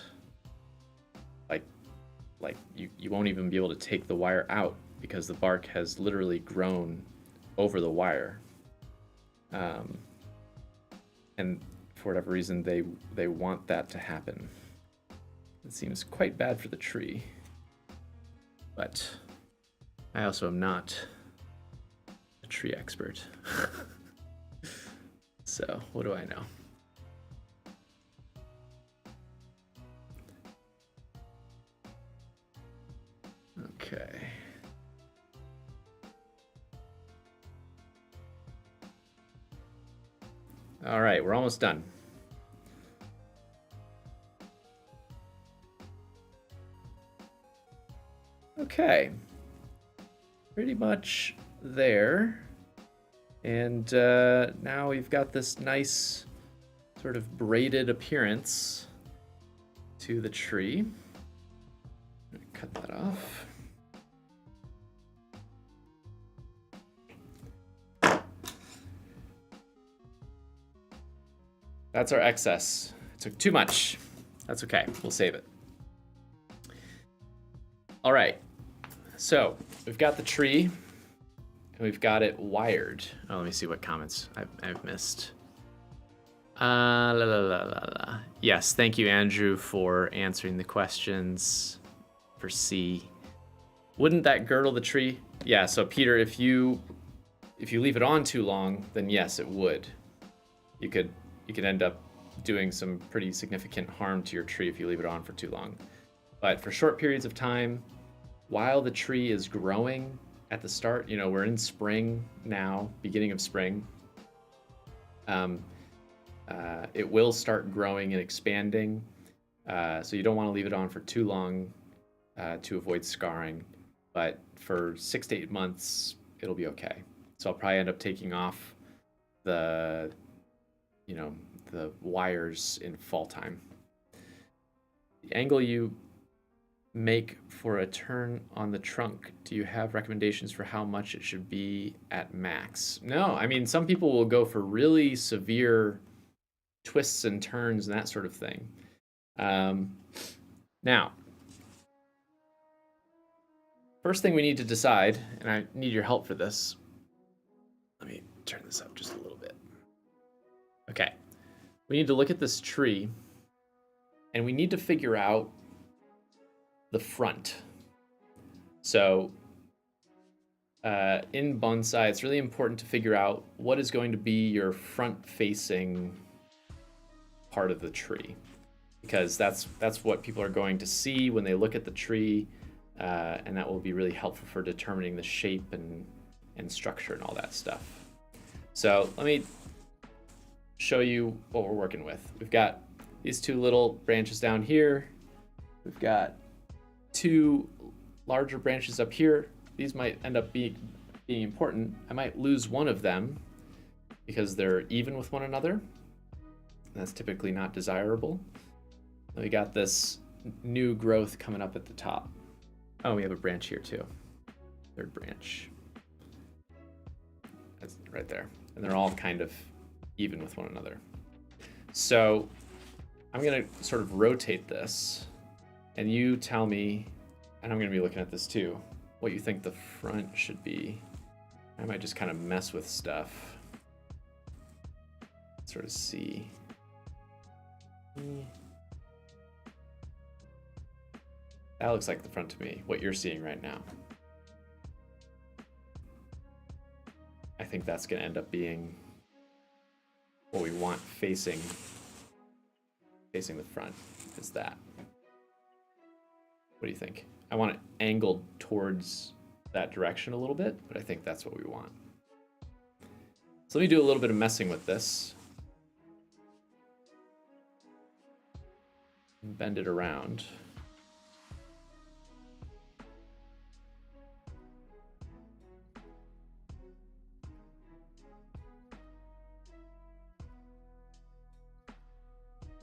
Like you won't even be able to take the wire out because the bark has literally grown over the wire. And for whatever reason, they want that to happen. It seems quite bad for the tree. But I also am not a tree expert. So what do I know? Okay. All right, we're almost done. Okay, pretty much there. And now we've got this nice sort of braided appearance to the tree. Cut that off. That's our excess. It took too much. That's okay, we'll save it. All right, so we've got the tree and we've got it wired. Oh, let me see what comments I've missed. Yes, thank you, Andrew, for answering the questions for C. Wouldn't that girdle the tree? Yeah, so Peter, if you leave it on too long, then yes, it would. You could end up doing some pretty significant harm to your tree if you leave it on for too long. But for short periods of time, while the tree is growing at the start, you know, we're in spring now, beginning of spring, it will start growing and expanding. So you don't want to leave it on for too long to avoid scarring. But for 6 to 8 months, it'll be okay. So I'll probably end up taking off the wires in fall time. The angle you make for a turn on the trunk, do you have recommendations for how much it should be at max? No, I mean, some people will go for really severe twists and turns and that sort of thing. Now, first thing we need to decide, and I need your help for this. Let me turn this up just a little bit. Okay, we need to look at this tree and we need to figure out the front. So in bonsai, it's really important to figure out what is going to be your front-facing part of the tree, because that's what people are going to see when they look at the tree, and that will be really helpful for determining the shape and structure and all that stuff. So let me show you what we're working with. We've got these two little branches down here. We've got two larger branches up here. These might end up being important. I might lose one of them because they're even with one another. That's typically not desirable. And we got this new growth coming up at the top. Oh, we have a branch here too. Third branch. That's right there. And they're all kind of even with one another. So I'm gonna sort of rotate this, and you tell me, and I'm gonna be looking at this too, what you think the front should be. I might just kind of mess with stuff. Sort of see. That looks like the front to me, what you're seeing right now. I think that's gonna end up being what we want facing the front, is that. What do you think? I want it angled towards that direction a little bit, but I think that's what we want. So let me do a little bit of messing with this. Bend it around.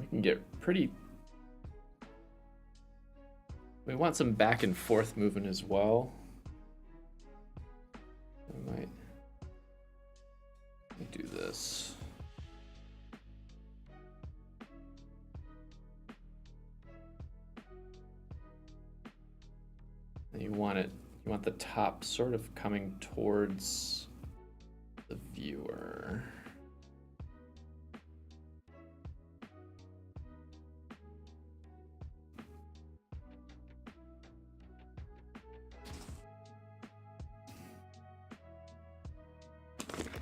We can get pretty... We want some back and forth movement as well. I might do this. And you want the top sort of coming towards the viewer.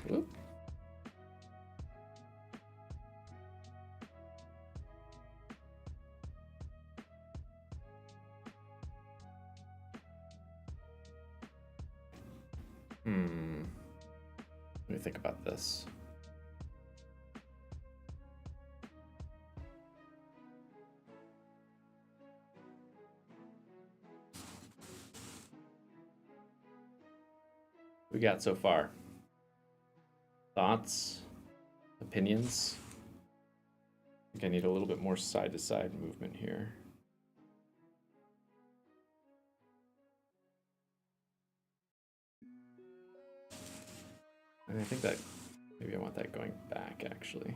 Whoop. Let me think about this. We got so far? Thoughts? Opinions? I think I need a little bit more side-to-side movement here. And I think that maybe I want that going back, actually.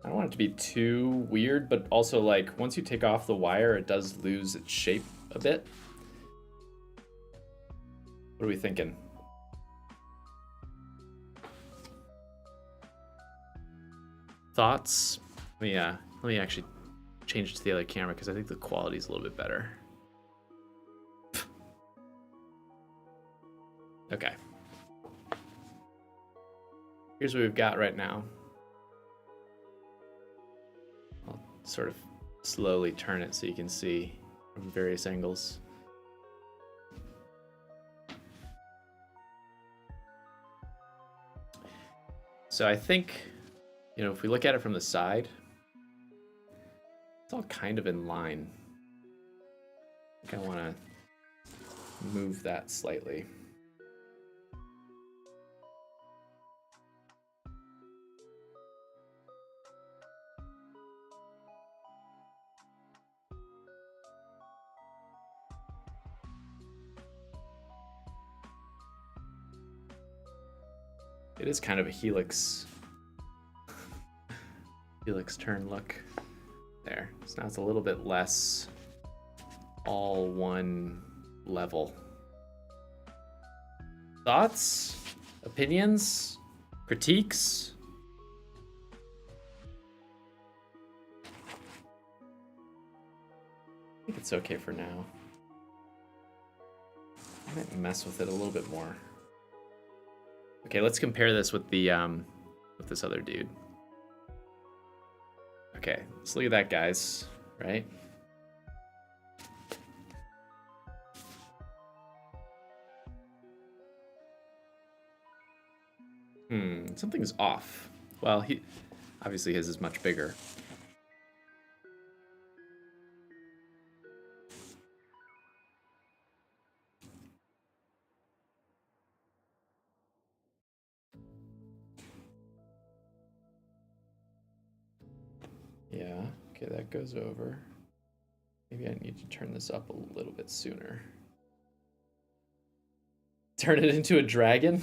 I don't want it to be too weird, but also, like, once you take off the wire, it does lose its shape a bit. What are we thinking? Thoughts? Let me actually change to the other camera because I think the quality is a little bit better. Okay. Here's what we've got right now. I'll sort of slowly turn it so you can see from various angles. So I think, if we look at it from the side, it's all kind of in line. I think I want to move that slightly. It is kind of a helix turn look there. there. So now it's a little bit less all one level. Thoughts? Opinions? Critiques? I think it's okay for now. I might mess with it a little bit more. Okay, let's compare this with the with this other dude. Okay, let's look at that, guys, right? Something's off. Well, obviously his is much bigger. Yeah, okay, that goes over. Maybe I need to turn this up a little bit sooner. Turn it into a dragon?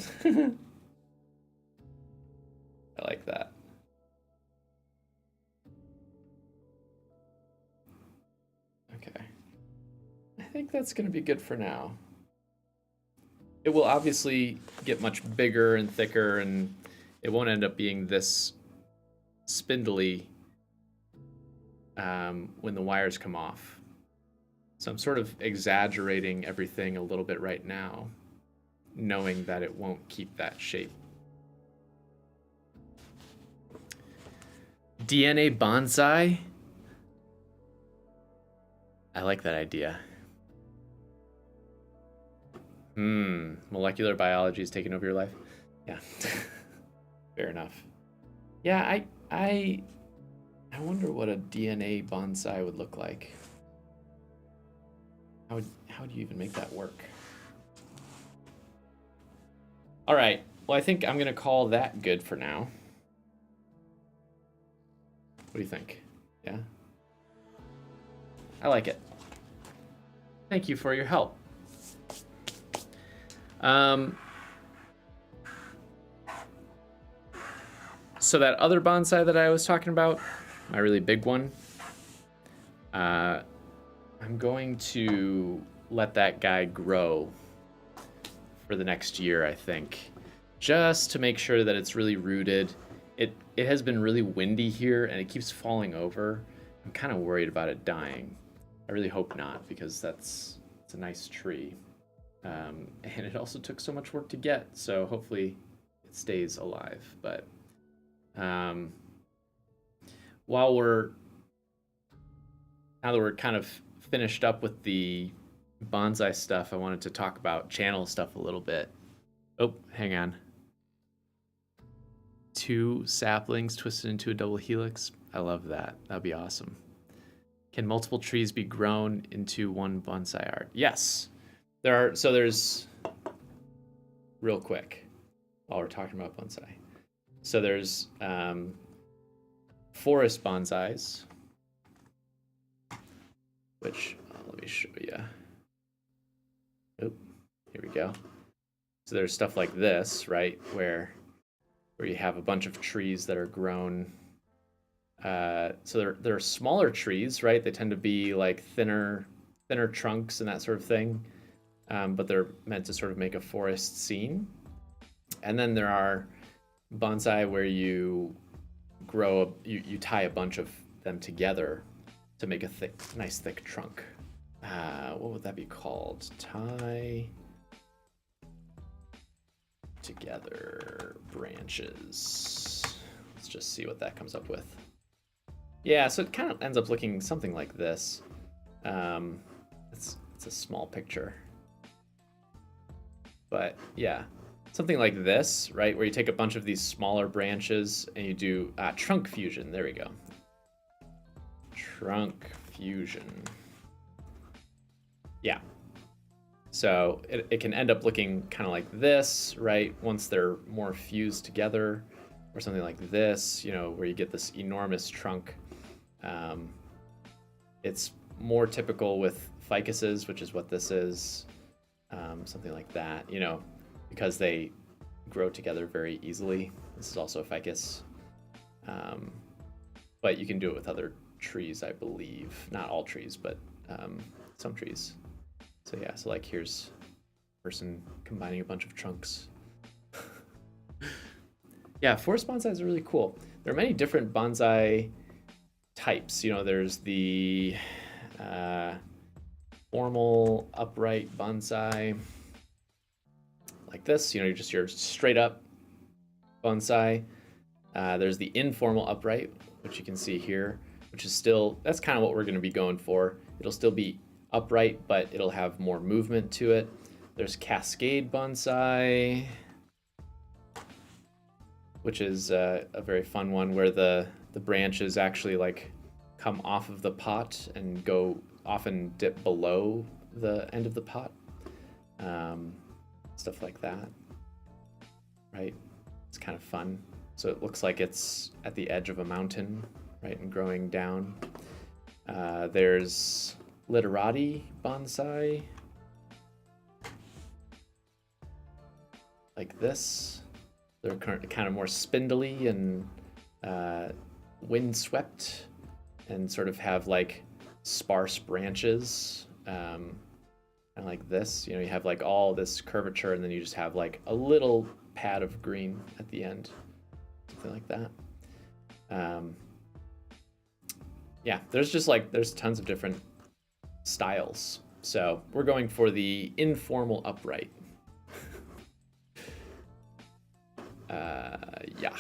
I like that. Okay. I think that's going to be good for now. It will obviously get much bigger and thicker, and it won't end up being this spindly when the wires come off. So I'm sort of exaggerating everything a little bit right now, knowing that it won't keep that shape. DNA bonsai? I like that idea. Molecular biology is taking over your life? Yeah. Fair enough. Yeah, I wonder what a DNA bonsai would look like. How would you even make that work? All right. Well, I think I'm going to call that good for now. What do you think? Yeah? I like it. Thank you for your help. So that other bonsai that I was talking about, my really big one, I'm going to let that guy grow for the next year, I think, just to make sure that it's really rooted. It has been really windy here and it keeps falling over. I'm kind of worried about it dying. I really hope not, because it's a nice tree. And it also took so much work to get, so hopefully it stays alive. But now that we're kind of finished up with the bonsai stuff, I wanted to talk about channel stuff a little bit. Oh, hang on. 2 saplings twisted into a double helix. I love that. That'd be awesome. Can multiple trees be grown into one bonsai art? Yes. There's real quick while we're talking about bonsai. So there's forest bonsais, which let me show you. Oh, here we go. So there's stuff like this, right, where you have a bunch of trees that are grown. So they're smaller trees, right? They tend to be like thinner trunks and that sort of thing, but they're meant to sort of make a forest scene. And then there are bonsai where you tie a bunch of them together to make a nice thick trunk. What would that be called? Tie together branches. Let's just see what that comes up with. Yeah, so it kind of ends up looking something like this. It's a small picture, but yeah, something like this, right? Where you take a bunch of these smaller branches and you do trunk fusion. There we go. Trunk fusion. Yeah. So it can end up looking kind of like this, right? Once they're more fused together, or something like this, where you get this enormous trunk. It's more typical with ficuses, which is what this is, something like that, because they grow together very easily. This is also a ficus, but you can do it with other trees, I believe. Not all trees, but some trees. So yeah, so like here's a person combining a bunch of trunks. Yeah, forest bonsais are really cool. There are many different bonsai types. You know, there's the formal upright bonsai, like this. You know, you're just your straight up bonsai. There's the informal upright, which you can see here, which is still, that's kind of what we're going to be going for. It'll still be upright, but it'll have more movement to it. There's cascade bonsai, which is a very fun one where the branches actually like come off of the pot and go often dip below the end of the pot. Stuff like that, right? It's kind of fun. So it looks like it's at the edge of a mountain, right, and growing down. There's literati bonsai, like this. They're kind of more spindly and windswept, and sort of have like sparse branches, and like this. You know, you have like all this curvature, and then you just have like a little pad of green at the end, something like that. Yeah, there's tons of different styles. So we're going for the informal upright. Yeah.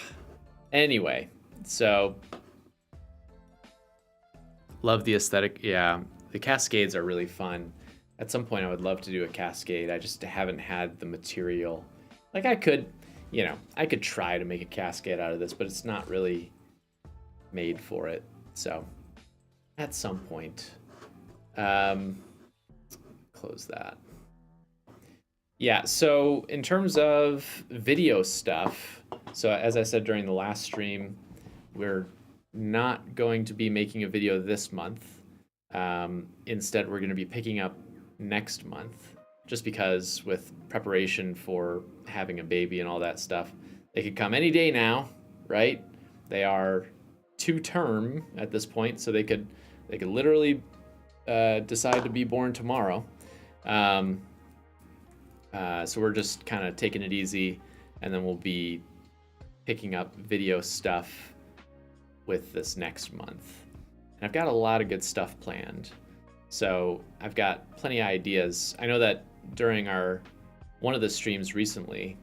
Anyway, so love the aesthetic. Yeah, the cascades are really fun. At some point, I would love to do a cascade. I just haven't had the material. Like I could try to make a cascade out of this, but it's not really made for it. So at some point, close that. Yeah, so in terms of video stuff, so as I said during the last stream, we're not going to be making a video this month. Instead, we're going to be picking up next month, just because with preparation for having a baby and all that stuff, they could come any day now, right? They are 2-term at this point, so they could literally decide to be born tomorrow. So we're just kind of taking it easy, and then we'll be picking up video stuff with this next month. And I've got a lot of good stuff planned. So I've got plenty of ideas. I know that during one of the streams recently,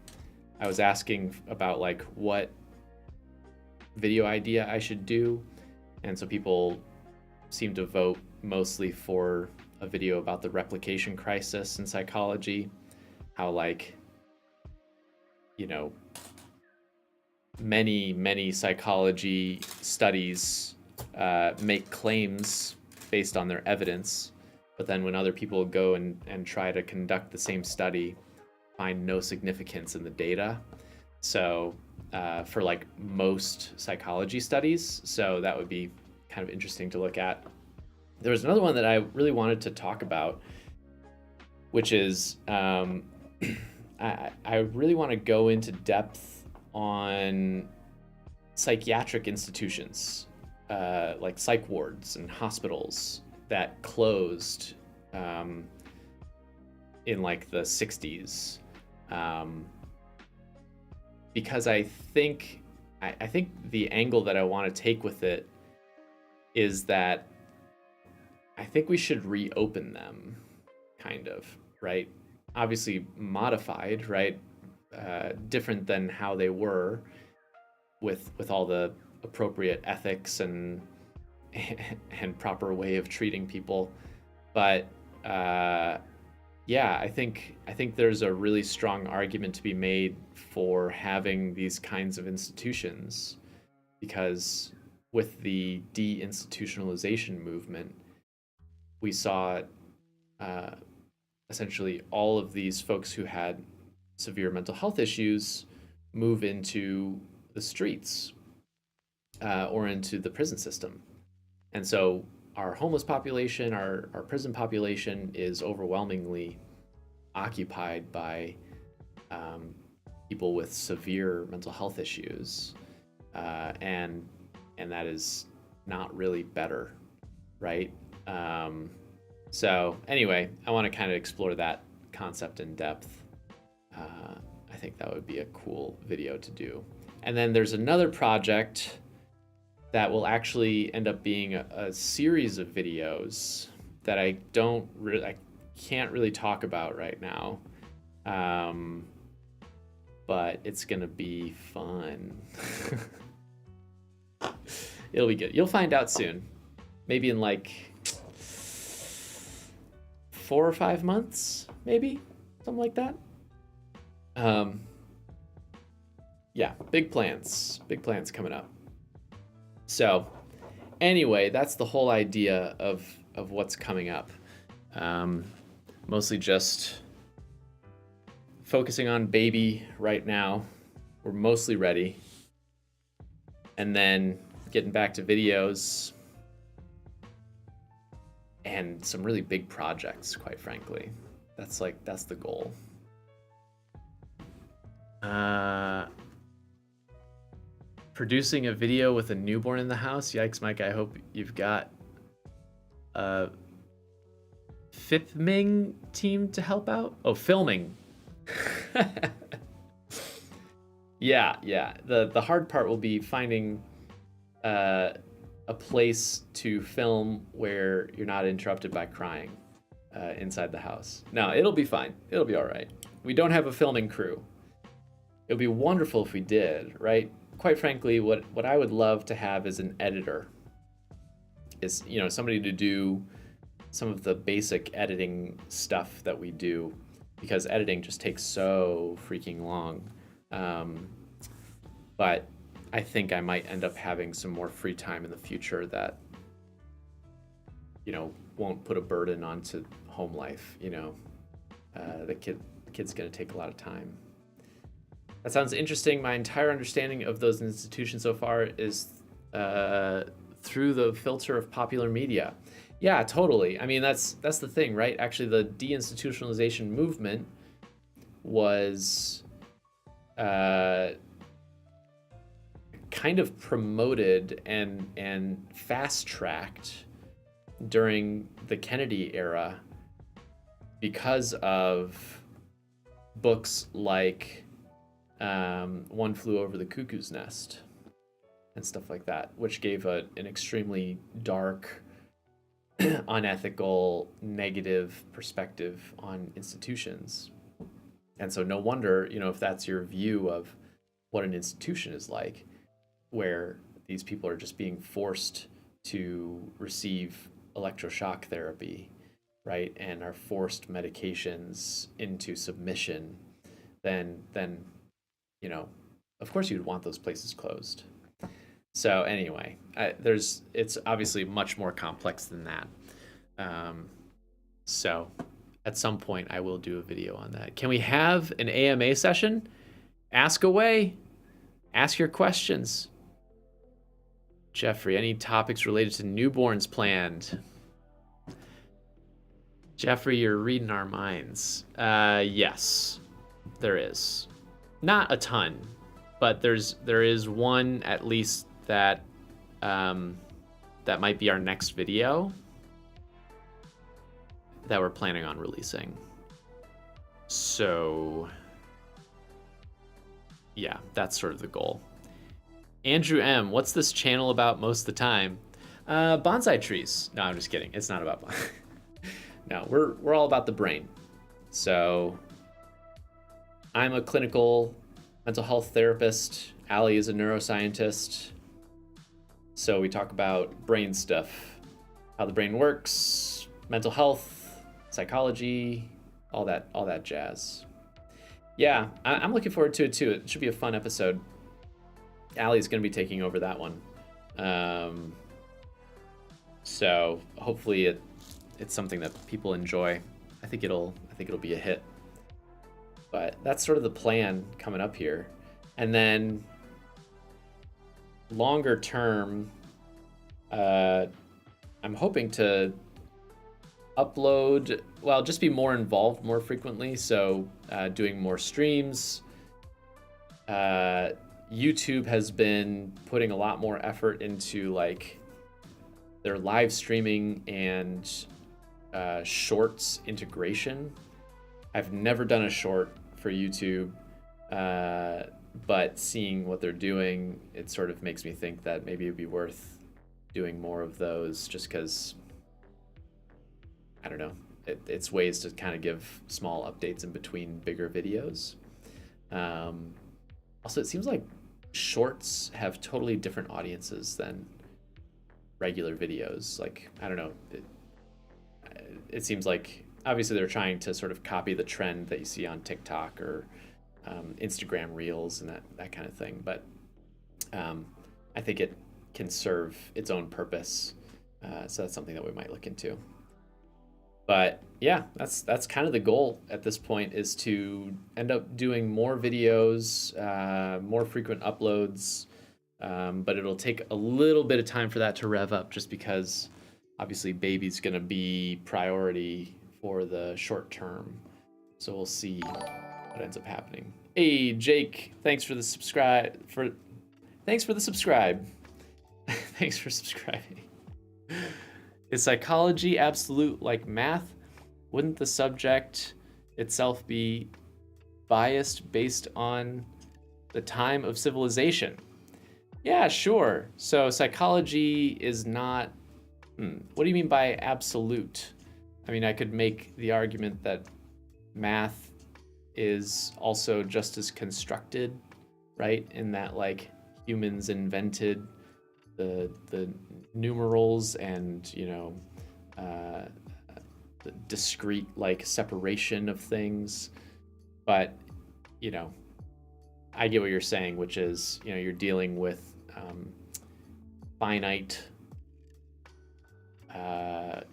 I was asking about like what video idea I should do. And so people seem to vote mostly for a video about the replication crisis in psychology. How like, you know, many psychology studies make claims based on their evidence, but then when other people go and try to conduct the same study, find no significance in the data. So for like most psychology studies, so that would be kind of interesting to look at. There was another one that I really wanted to talk about, which is I really want to go into depth on psychiatric institutions, like psych wards and hospitals that closed in like the 60s, because I think the angle that I want to take with it is that I think we should reopen them, kind of, right? Obviously modified, right? Different than how they were, with all the appropriate ethics and proper way of treating people. But yeah, I think there's a really strong argument to be made for having these kinds of institutions, because with the deinstitutionalization movement, we saw essentially all of these folks who had severe mental health issues move into the streets or into the prison system. And so our homeless population, our prison population is overwhelmingly occupied by people with severe mental health issues. And that is not really better, right? So anyway, I want to kind of explore that concept in depth. I think that would be a cool video to do. And then there's another project that will actually end up being a series of videos that I can't really talk about right now. But it's gonna be fun. It'll be good. You'll find out soon. Maybe in like 4 or 5 months, maybe something like that. Yeah, big plans coming up. So anyway, that's the whole idea of what's coming up. Mostly just focusing on baby right now. We're mostly ready. And then getting back to videos and some really big projects, quite frankly. That's the goal. Producing a video with a newborn in the house. Yikes, Mike, I hope you've got a filming team to help out. Oh, filming. Yeah. The hard part will be finding a place to film where you're not interrupted by crying inside the house. No, it'll be fine. It'll be all right. We don't have a filming crew. It would be wonderful if we did, right? Quite frankly, what I would love to have is an editor. Is, somebody to do some of the basic editing stuff that we do, because editing just takes so freaking long. But I think I might end up having some more free time in the future that, won't put a burden onto home life. The kid's gonna take a lot of time. That sounds interesting. My entire understanding of those institutions so far is through the filter of popular media. Yeah, totally. I mean, that's the thing, right? Actually, the deinstitutionalization movement was kind of promoted and fast-tracked during the Kennedy era because of books like One Flew Over the Cuckoo's Nest and stuff like that, which gave an extremely dark, unethical, negative perspective on institutions. And so no wonder, if that's your view of what an institution is like, where these people are just being forced to receive electroshock therapy, right, and are forced medications into submission, then of course you'd want those places closed. So anyway, it's obviously much more complex than that. So at some point I will do a video on that. Can we have an AMA session? Ask away. Ask your questions. Jeffrey, any topics related to newborns planned? Jeffrey, you're reading our minds. Yes, there is. Not a ton, but there is one at least that that might be our next video that we're planning on releasing. So yeah, that's sort of the goal. Andrew M, what's this channel about most of the time? Bonsai trees. No, I'm just kidding. It's not about bonsai. No, we're all about the brain. So I'm a clinical mental health therapist. Ali is a neuroscientist. So we talk about brain stuff, how the brain works, mental health, psychology, all that jazz. Yeah, I'm looking forward to it too. It should be a fun episode. Allie's going to be taking over that one. So hopefully it's something that people enjoy. I think it'll be a hit. But that's sort of the plan coming up here. And then longer term, I'm hoping to upload, just be more involved more frequently. So doing more streams. YouTube has been putting a lot more effort into their live streaming and shorts integration. I've never done a short for YouTube, but seeing what they're doing, it sort of makes me think that maybe it'd be worth doing more of those, just because, I don't know, it's ways to kind of give small updates in between bigger videos. Also, it seems like shorts have totally different audiences than regular videos. Like, I don't know, it seems like obviously they're trying to sort of copy the trend that you see on TikTok or Instagram Reels and that kind of thing. But I think it can serve its own purpose. So that's something that we might look into. But yeah, that's kind of the goal at this point, is to end up doing more videos, more frequent uploads. But it'll take a little bit of time for that to rev up, just because obviously baby's going to be priority for the short term. So we'll see what ends up happening. Hey, Jake, thanks for the subscribe. Thanks for subscribing. Is psychology absolute like math? Wouldn't the subject itself be biased based on the time of civilization? Yeah, sure. So psychology is not... What do you mean by absolute? I mean, I could make the argument that math is also just as constructed, right? In that, like, humans invented the numerals and, you know, the discrete, like, separation of things. But, you know, I get what you're saying, which is, you know, you're dealing with finite,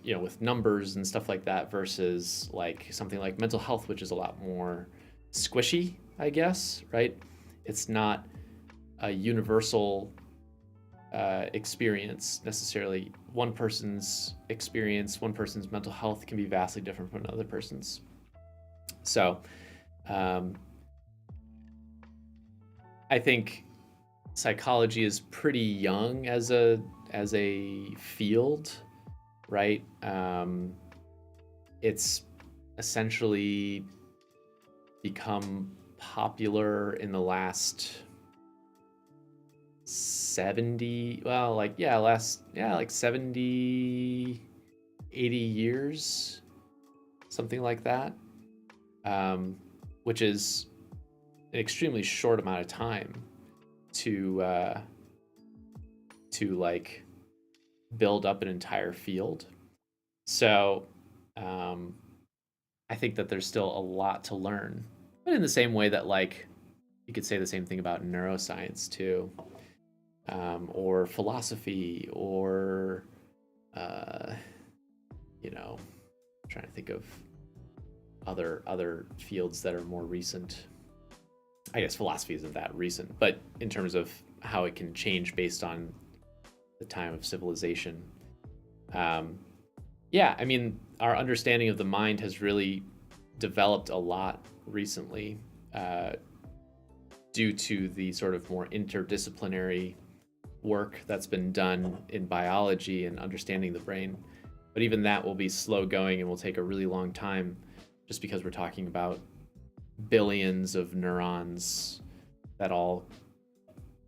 you know, with numbers and stuff like that, versus like something like mental health, which is a lot more squishy, I guess, right? It's not a universal experience necessarily. One person's experience, one person's mental health can be vastly different from another person's. So I think psychology is pretty young as a field, right? It's essentially become popular in the last 70, well, like, yeah, like 70, 80 years, something like that, which is an extremely short amount of time to like build up an entire field. So I think that there's still a lot to learn, but in the same way that, like, you could say the same thing about neuroscience too, or philosophy, or you know, I'm trying to think of other fields that are more recent. I guess philosophy isn't that recent, but in terms of how it can change based on the time of civilization. Yeah, I mean, our understanding of the mind has really developed a lot recently, due to the sort of more interdisciplinary work that's been done in biology and understanding the brain. But even that will be slow going and will take a really long time, just because we're talking about billions of neurons that all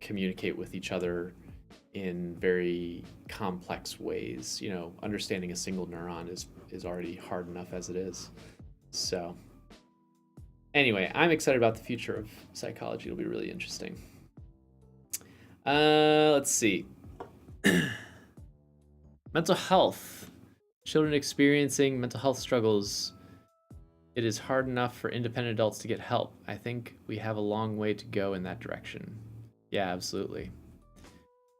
communicate with each other in very complex ways. You know, understanding a single neuron is already hard enough as it is. So anyway, I'm excited about the future of psychology. It'll be really interesting. Let's see. Mental health. Children experiencing mental health struggles. It is hard enough for independent adults to get help. I think we have a long way to go in that direction. Yeah, absolutely.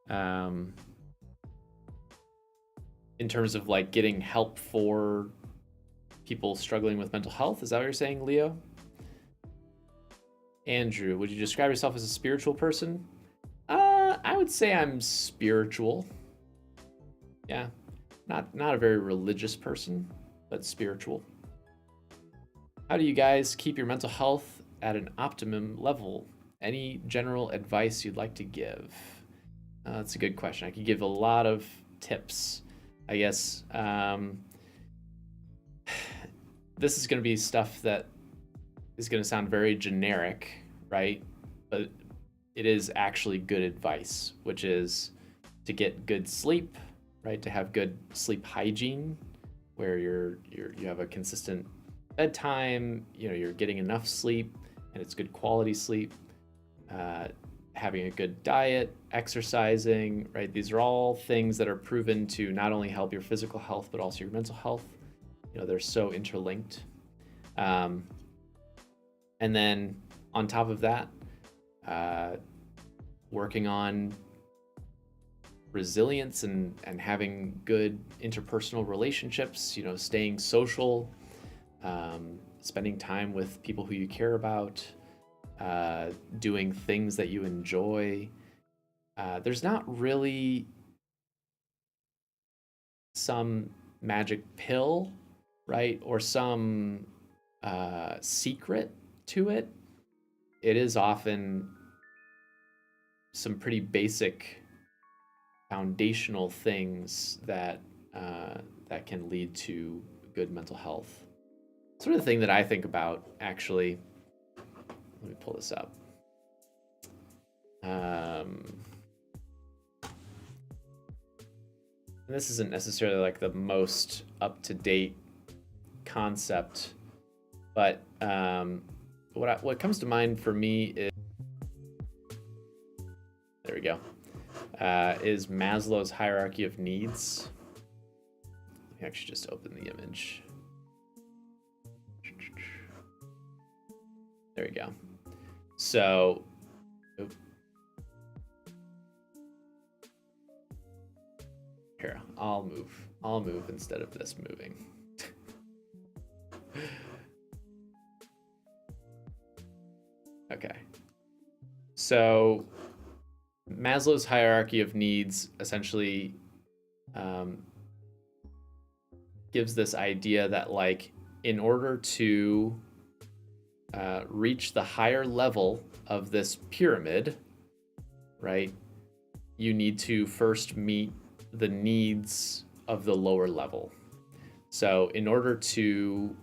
In terms of, like, getting help for people struggling with mental health, is that what you're saying, Leo? Andrew, would you describe yourself as a spiritual person? I would say I'm spiritual. Yeah, not a very religious person, but spiritual. How do you guys keep your mental health at an optimum level? Any general advice you'd like to give? That's a good question. I could give a lot of tips. I guess this is going to be stuff that is going to sound very generic, right? But it is actually good advice, which is to get good sleep, right? To have good sleep hygiene, where you have a consistent bedtime, you're getting enough sleep, and it's good quality sleep. Having a good diet, exercising, right? These are all things that are proven to not only help your physical health, but also your mental health. They're so interlinked. And then on top of that, working on resilience and having good interpersonal relationships, staying social, spending time with people who you care about, doing things that you enjoy. There's not really some magic pill, right? Or some secret to it. It is often some pretty basic foundational things that that can lead to good mental health. Sort of the thing that I think about, actually. Let me pull this up. This isn't necessarily like the most up-to-date concept, but what comes to mind for me is, there we go, is Maslow's hierarchy of needs. Let me actually just open the image. There we go. So, here, I'll move instead of this moving. Okay. So, Maslow's hierarchy of needs essentially gives this idea that, like, in order to reach the higher level of this pyramid, right, you need to first meet the needs of the lower level. So in order to,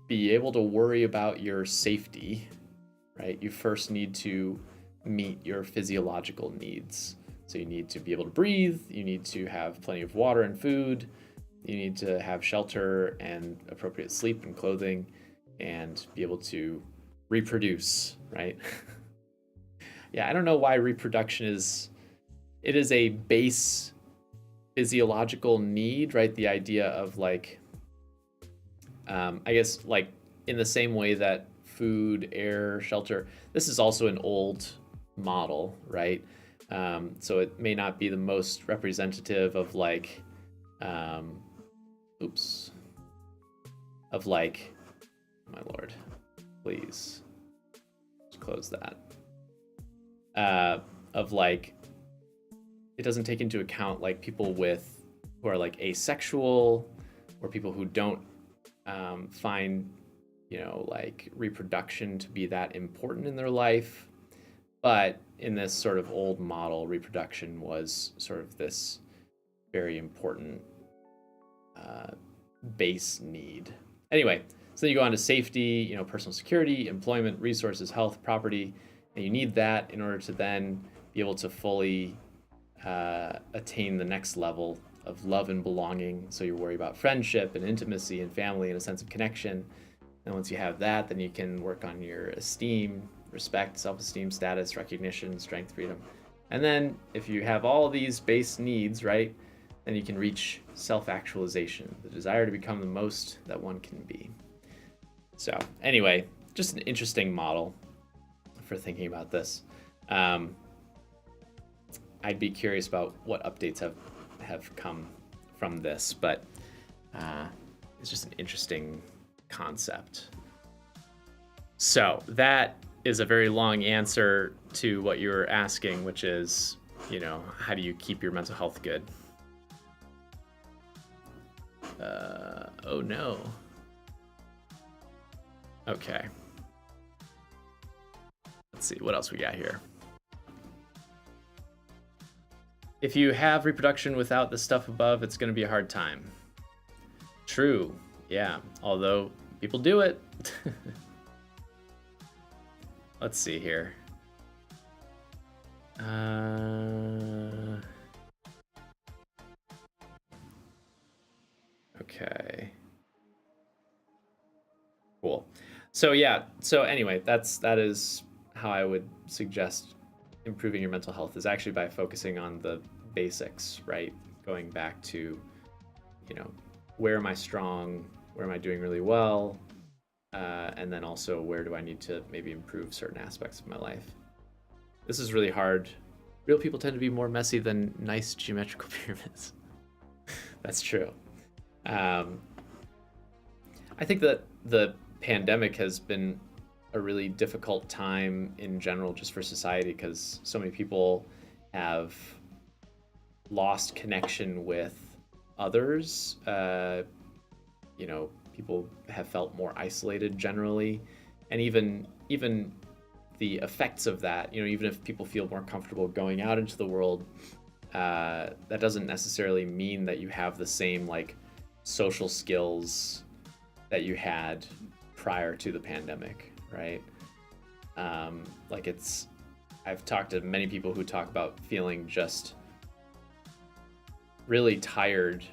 be able to worry about your safety, right, you first need to meet your physiological needs. So you need to be able to breathe, you need to have plenty of water and food, you need to have shelter and appropriate sleep and clothing, and be able to reproduce, right? Yeah, I don't know why reproduction is a base physiological need, right? The idea of, like, I guess, like, in the same way that food, air, shelter, this is also an old model, right? So it may not be the most representative of, like, my lord, please just close that. Of, like, it doesn't take into account, like, people who are, like, asexual, or people who don't find, like, reproduction to be that important in their life. But in this sort of old model, reproduction was sort of this very important base need. Anyway, so then you go on to safety, personal security, employment, resources, health, property, and you need that in order to then be able to fully attain the next level of love and belonging. So you worry about friendship and intimacy and family and a sense of connection. And once you have that, then you can work on your esteem, respect, self-esteem, status, recognition, strength, freedom. And then if you have all these base needs, right, then you can reach self-actualization, the desire to become the most that one can be. So anyway, just an interesting model for thinking about this. I'd be curious about what updates have come from this, but it's just an interesting concept. So that is a very long answer to what you were asking, which is, how do you keep your mental health good? Oh no. Okay. Let's see what else we got here. if you have reproduction without the stuff above, it's going to be a hard time. True. Yeah. Although people do it. Let's see here. Okay. Cool. So yeah. So anyway, that is how I would suggest improving your mental health, is actually by focusing on the basics, right? Going back to, where am I strong? Where am I doing really well? And then also, where do I need to maybe improve certain aspects of my life? This is really hard. Real people tend to be more messy than nice geometrical pyramids. That's true. I think that the pandemic has been a really difficult time in general just for society, because so many people have lost connection with others. People have felt more isolated generally, and even the effects of that, even if people feel more comfortable going out into the world, that doesn't necessarily mean that you have the same like social skills that you had prior to the pandemic, right? I've talked to many people who talk about feeling just really tired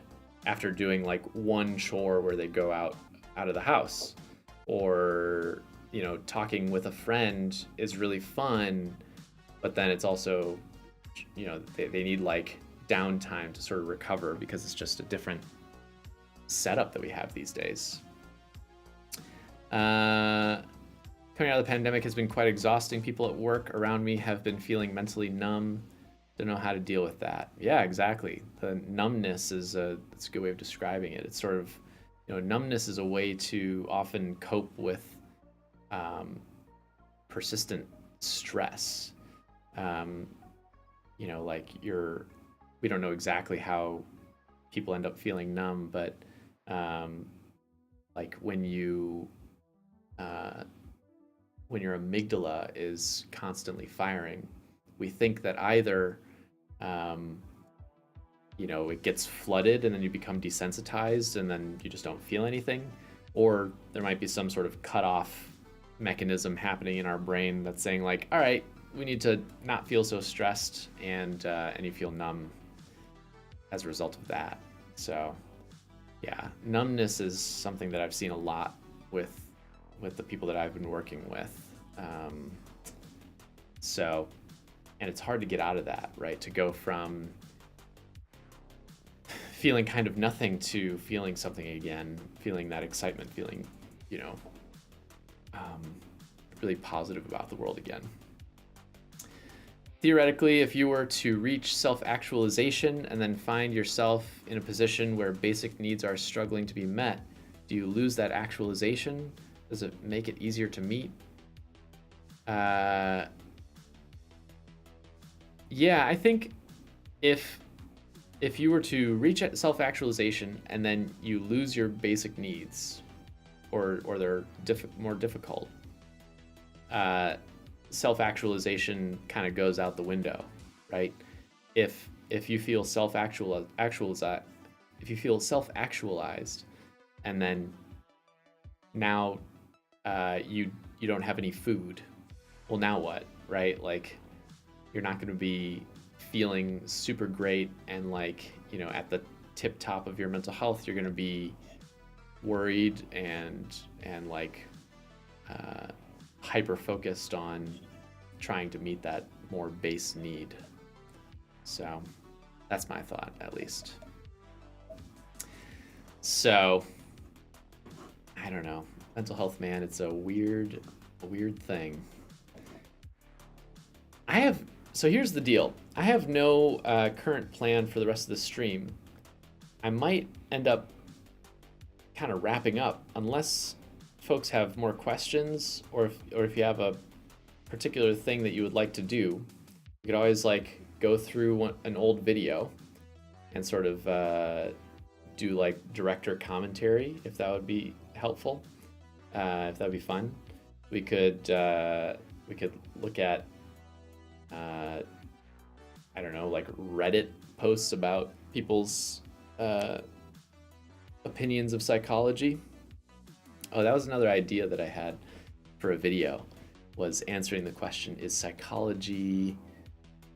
after doing like one chore where they go out of the house, or talking with a friend is really fun, but then it's also they need like downtime to sort of recover, because it's just a different setup that we have these days. Coming out of the pandemic has been quite exhausting. People at work around me have been feeling mentally numb. Don't know how to deal with that. Yeah, exactly. The numbness that's a good way of describing it. It's sort of, numbness is a way to often cope with persistent stress. We don't know exactly how people end up feeling numb, but like when your amygdala is constantly firing, we think that either it gets flooded and then you become desensitized and then you just don't feel anything, or there might be some sort of cutoff mechanism happening in our brain that's saying like, all right, we need to not feel so stressed, and you feel numb as a result of that. So yeah, numbness is something that I've seen a lot with the people that I've been working with. And it's hard to get out of that, right? To go from feeling kind of nothing to feeling something again, feeling that excitement, feeling, really positive about the world again. Theoretically, if you were to reach self-actualization and then find yourself in a position where basic needs are struggling to be met, do you lose that actualization? Does it make it easier to meet? Yeah, I think if you were to reach self-actualization and then you lose your basic needs, or they're more difficult, self-actualization kind of goes out the window, right? If you feel self-actualized, and then now you don't have any food, well, now what, right? Like, you're not going to be feeling super great and like, at the tip top of your mental health. You're going to be worried and like hyper focused on trying to meet that more base need. So that's my thought, at least. So I don't know, mental health, man, it's a weird thing. So here's the deal. I have no current plan for the rest of the stream. I might end up kind of wrapping up, unless folks have more questions, or if you have a particular thing that you would like to do. You could always like go through an old video and sort of do like director commentary, if that would be helpful, if that would be fun. We could look at I don't know, like Reddit posts about people's opinions of psychology. Oh, that was another idea that I had for a video, was answering the question, is psychology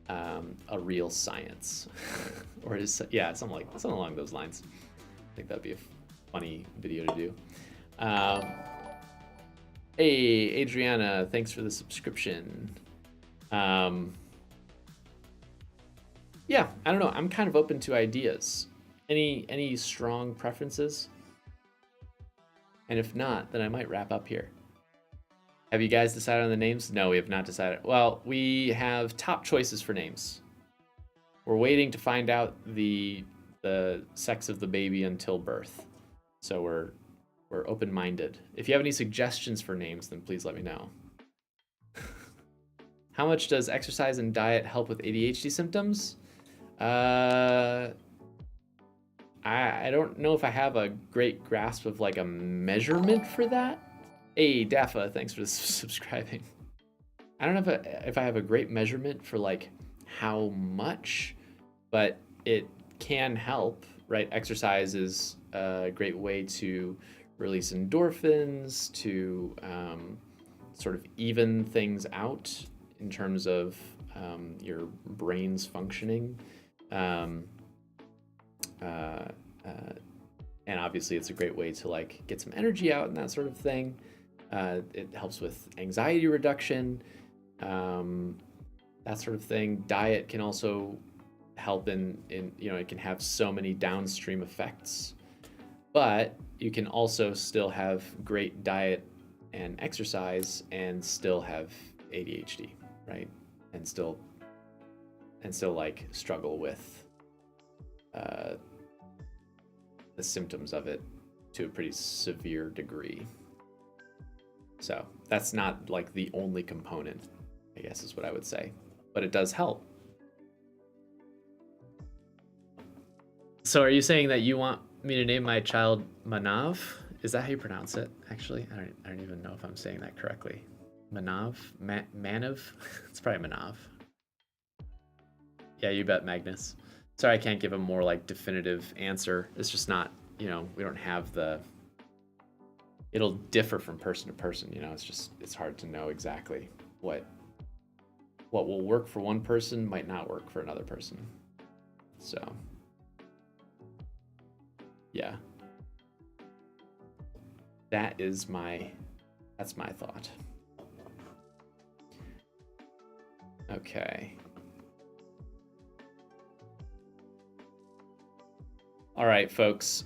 a real science? Or is, yeah, something along those lines. I think that'd be a funny video to do. Hey, Adriana, thanks for the subscription. Yeah, I don't know. I'm kind of open to ideas. Any strong preferences? And if not, then I might wrap up here. Have you guys decided on the names? No, we have not decided. Well, we have top choices for names. We're waiting to find out the sex of the baby until birth. So we're open-minded. If you have any suggestions for names, then please let me know. How much does exercise and diet help with ADHD symptoms? I don't know if I have a great grasp of like a measurement for that. Hey, Dafa, thanks for subscribing. I don't know if I have a great measurement for like how much, but it can help, right? Exercise is a great way to release endorphins, to sort of even things out in terms of your brain's functioning. And obviously it's a great way to like get some energy out and that sort of thing. It helps with anxiety reduction, that sort of thing. Diet can also help in it can have so many downstream effects, but you can also still have great diet and exercise and still have ADHD, right? And still like struggle with the symptoms of it to a pretty severe degree. So that's not like the only component, I guess is what I would say, but it does help. So are you saying that you want me to name my child Manav? Is that how you pronounce it? Actually, I don't even know if I'm saying that correctly. Manav? Manav? It's probably Manav. Yeah, you bet, Magnus. Sorry, I can't give a more like definitive answer. It's just not, we don't have it'll differ from person to person, it's hard to know exactly what will work for one person might not work for another person. So, yeah. That's my thought. Okay. All right, folks.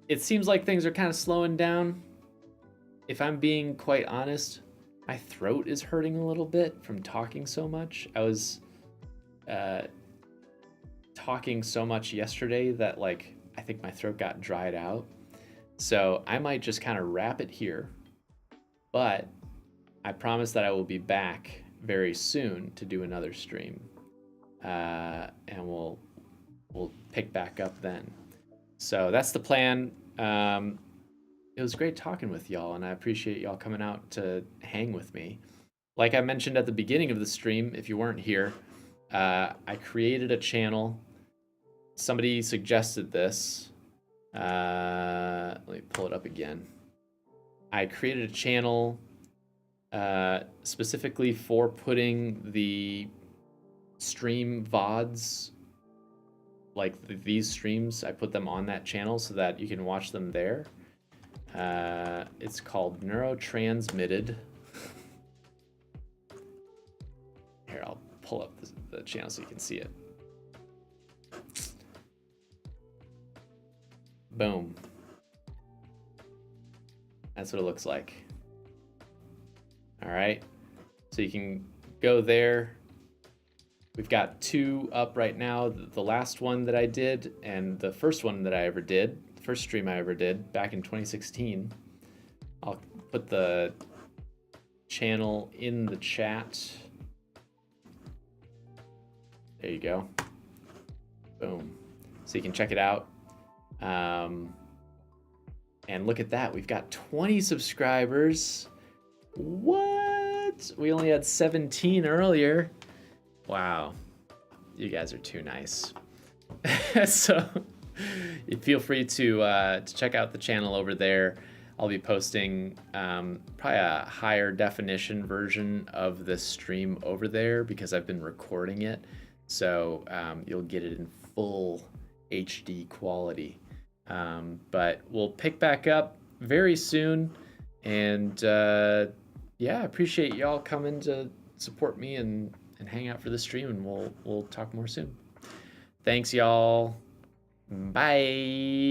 It seems like things are kind of slowing down. If I'm being quite honest, my throat is hurting a little bit from talking so much. I was talking so much yesterday that like I think my throat got dried out. So I might just kind of wrap it here. But I promise that I will be back very soon to do another stream. And we'll pick back up then. So that's the plan. It was great talking with y'all, and I appreciate y'all coming out to hang with me. Like I mentioned at the beginning of the stream, if you weren't here, I created a channel. Somebody suggested this. Let me pull it up again. I created a channel specifically for putting the stream VODs, like these streams, I put them on that channel so that you can watch them there. It's called Neurotransmitted. Here, I'll pull up the channel so you can see it. Boom. That's what it looks like. All right, so you can go there. We've got 2 up right now. The last one that I did and the first one that I ever did, the first stream I ever did back in 2016. I'll put the channel in the chat. There you go. Boom. So you can check it out. And look at that. We've got 20 subscribers. What? We only had 17 earlier. Wow. You guys are too nice. So feel free to check out the channel over there. I'll be posting probably a higher definition version of the stream over there because I've been recording it. So you'll get it in full HD quality. But we'll pick back up very soon. And yeah, I appreciate y'all coming to support me and hang out for the stream. And we'll talk more soon. Thanks, y'all. Bye.